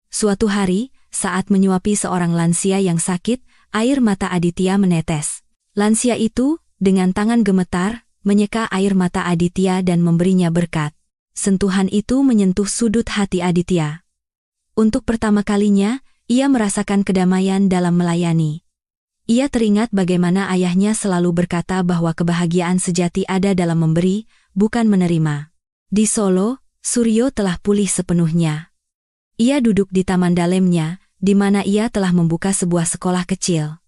Suatu hari, saat menyuapi seorang lansia yang sakit, air mata Aditya menetes. Lansia itu, dengan tangan gemetar, menyeka air mata Aditya dan memberinya berkat. Sentuhan itu menyentuh sudut hati Aditya. Untuk pertama kalinya, ia merasakan kedamaian dalam melayani. Ia teringat bagaimana ayahnya selalu berkata bahwa kebahagiaan sejati ada dalam memberi, bukan menerima. Di Solo, Suryo telah pulih sepenuhnya. Ia duduk di taman dalemnya, di mana ia telah membuka sebuah sekolah kecil.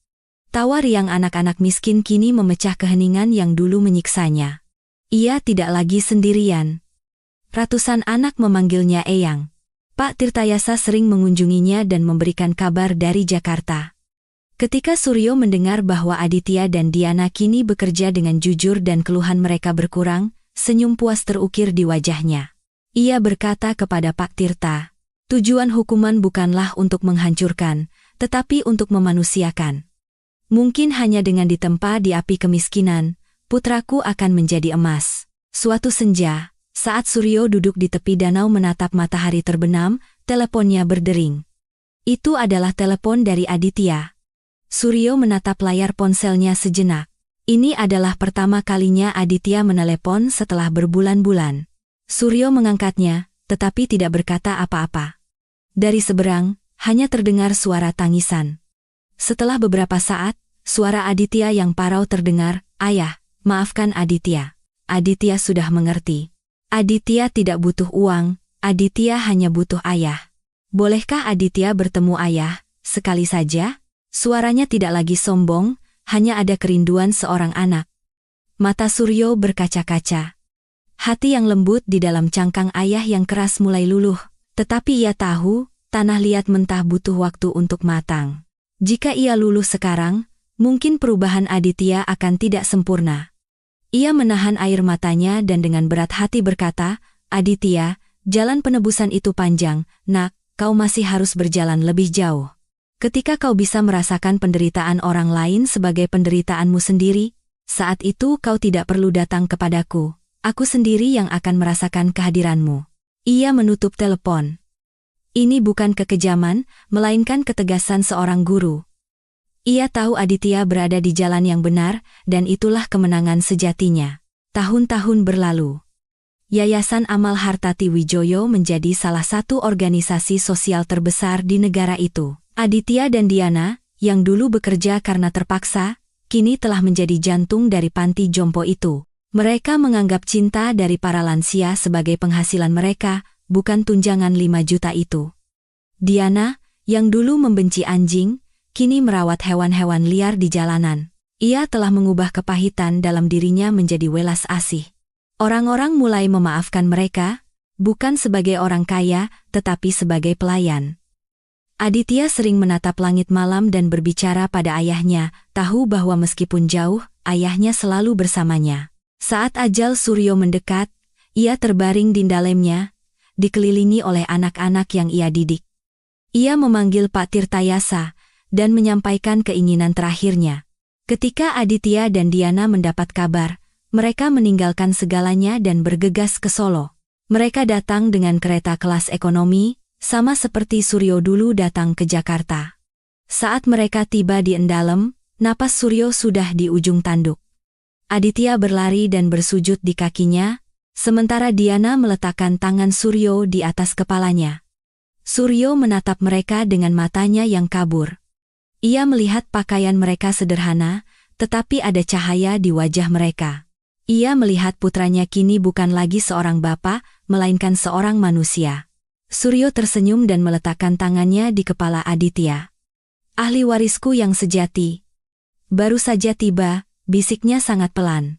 Tawa riang anak-anak miskin kini memecah keheningan yang dulu menyiksanya. Ia tidak lagi sendirian. Ratusan anak memanggilnya Eyang. Pak Tirtayasa sering mengunjunginya dan memberikan kabar dari Jakarta. Ketika Suryo mendengar bahwa Aditya dan Diana kini bekerja dengan jujur dan keluhan mereka berkurang, senyum puas terukir di wajahnya. Ia berkata kepada Pak Tirta, "Tujuan hukuman bukanlah untuk menghancurkan, tetapi untuk memanusiakan. Mungkin hanya dengan ditempa di api kemiskinan, putraku akan menjadi emas." Suatu senja, saat Suryo duduk di tepi danau menatap matahari terbenam, teleponnya berdering. Itu adalah telepon dari Aditya. Suryo menatap layar ponselnya sejenak. Ini adalah pertama kalinya Aditya menelepon setelah berbulan-bulan. Suryo mengangkatnya, tetapi tidak berkata apa-apa. Dari seberang, hanya terdengar suara tangisan. Setelah beberapa saat, suara Aditya yang parau terdengar, "Ayah, maafkan Aditya. Aditya sudah mengerti. Aditya tidak butuh uang, Aditya hanya butuh ayah. Bolehkah Aditya bertemu ayah, sekali saja?" Suaranya tidak lagi sombong, hanya ada kerinduan seorang anak. Mata Suryo berkaca-kaca. Hati yang lembut di dalam cangkang ayah yang keras mulai luluh, tetapi ia tahu, tanah liat mentah butuh waktu untuk matang. Jika ia luluh sekarang, mungkin perubahan Aditya akan tidak sempurna. Ia menahan air matanya dan dengan berat hati berkata, "Aditya, jalan penebusan itu panjang, nak, kau masih harus berjalan lebih jauh. Ketika kau bisa merasakan penderitaan orang lain sebagai penderitaanmu sendiri, saat itu kau tidak perlu datang kepadaku, aku sendiri yang akan merasakan kehadiranmu." Ia menutup telepon. Ini bukan kekejaman, melainkan ketegasan seorang guru. Ia tahu Aditya berada di jalan yang benar, dan itulah kemenangan sejatinya. Tahun-tahun berlalu. Yayasan Amal Hartati Wijoyo menjadi salah satu organisasi sosial terbesar di negara itu. Aditya dan Diana, yang dulu bekerja karena terpaksa, kini telah menjadi jantung dari panti jompo itu. Mereka menganggap cinta dari para lansia sebagai penghasilan mereka, bukan tunjangan 5 juta itu. Diana, yang dulu membenci anjing, kini merawat hewan-hewan liar di jalanan. Ia telah mengubah kepahitan dalam dirinya menjadi welas asih. Orang-orang mulai memaafkan mereka, bukan sebagai orang kaya, tetapi sebagai pelayan. Aditya sering menatap langit malam dan berbicara pada ayahnya, tahu bahwa meskipun jauh, ayahnya selalu bersamanya. Saat ajal Suryo mendekat, ia terbaring di dalamnya, dikelilingi oleh anak-anak yang ia didik. Ia memanggil Pak Tirtayasa, dan menyampaikan keinginan terakhirnya. Ketika Aditya dan Diana mendapat kabar, mereka meninggalkan segalanya dan bergegas ke Solo. Mereka datang dengan kereta kelas ekonomi, Sama seperti Suryo dulu datang ke Jakarta. Saat mereka tiba di Endalem, napas Suryo sudah di ujung tanduk. Aditya berlari dan bersujud di kakinya, sementara Diana meletakkan tangan Suryo di atas kepalanya. Suryo menatap mereka dengan matanya yang kabur. Ia melihat pakaian mereka sederhana, tetapi ada cahaya di wajah mereka. Ia melihat putranya kini bukan lagi seorang bapa, melainkan seorang manusia. Suryo tersenyum dan meletakkan tangannya di kepala Aditya. "Ahli warisku yang sejati. Baru saja tiba," bisiknya sangat pelan.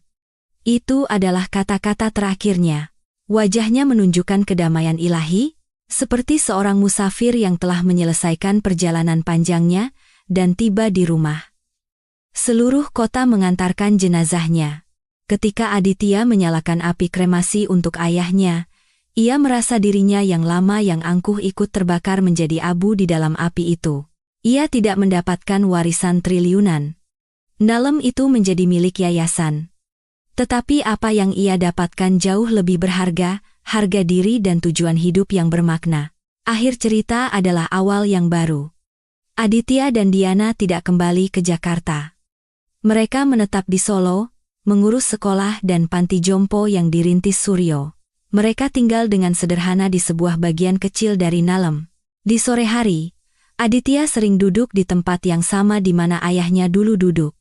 Itu adalah kata-kata terakhirnya. Wajahnya menunjukkan kedamaian ilahi, seperti seorang musafir yang telah menyelesaikan perjalanan panjangnya dan tiba di rumah. Seluruh kota mengantarkan jenazahnya. Ketika Aditya menyalakan api kremasi untuk ayahnya, ia merasa dirinya yang lama yang angkuh ikut terbakar menjadi abu di dalam api itu. Ia tidak mendapatkan warisan triliunan. Endalem itu menjadi milik yayasan. Tetapi apa yang ia dapatkan jauh lebih berharga, harga diri dan tujuan hidup yang bermakna. Akhir cerita adalah awal yang baru. Aditya dan Diana tidak kembali ke Jakarta. Mereka menetap di Solo, mengurus sekolah dan panti jompo yang dirintis Suryo. Mereka tinggal dengan sederhana di sebuah bagian kecil dari Endalem. Di sore hari, Aditya sering duduk di tempat yang sama di mana ayahnya dulu duduk.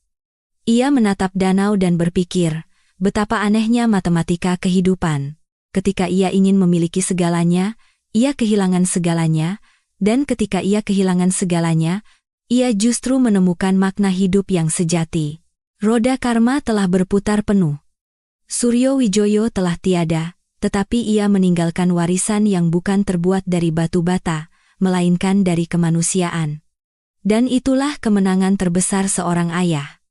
Ia menatap danau dan berpikir, betapa anehnya matematika kehidupan. Ketika ia ingin memiliki segalanya, ia kehilangan segalanya, dan ketika ia kehilangan segalanya, ia justru menemukan makna hidup yang sejati. Roda karma telah berputar penuh. Suryo Wijoyo telah tiada, tetapi ia meninggalkan warisan yang bukan terbuat dari batu bata, melainkan dari kemanusiaan. Dan itulah kemenangan terbesar seorang ayah.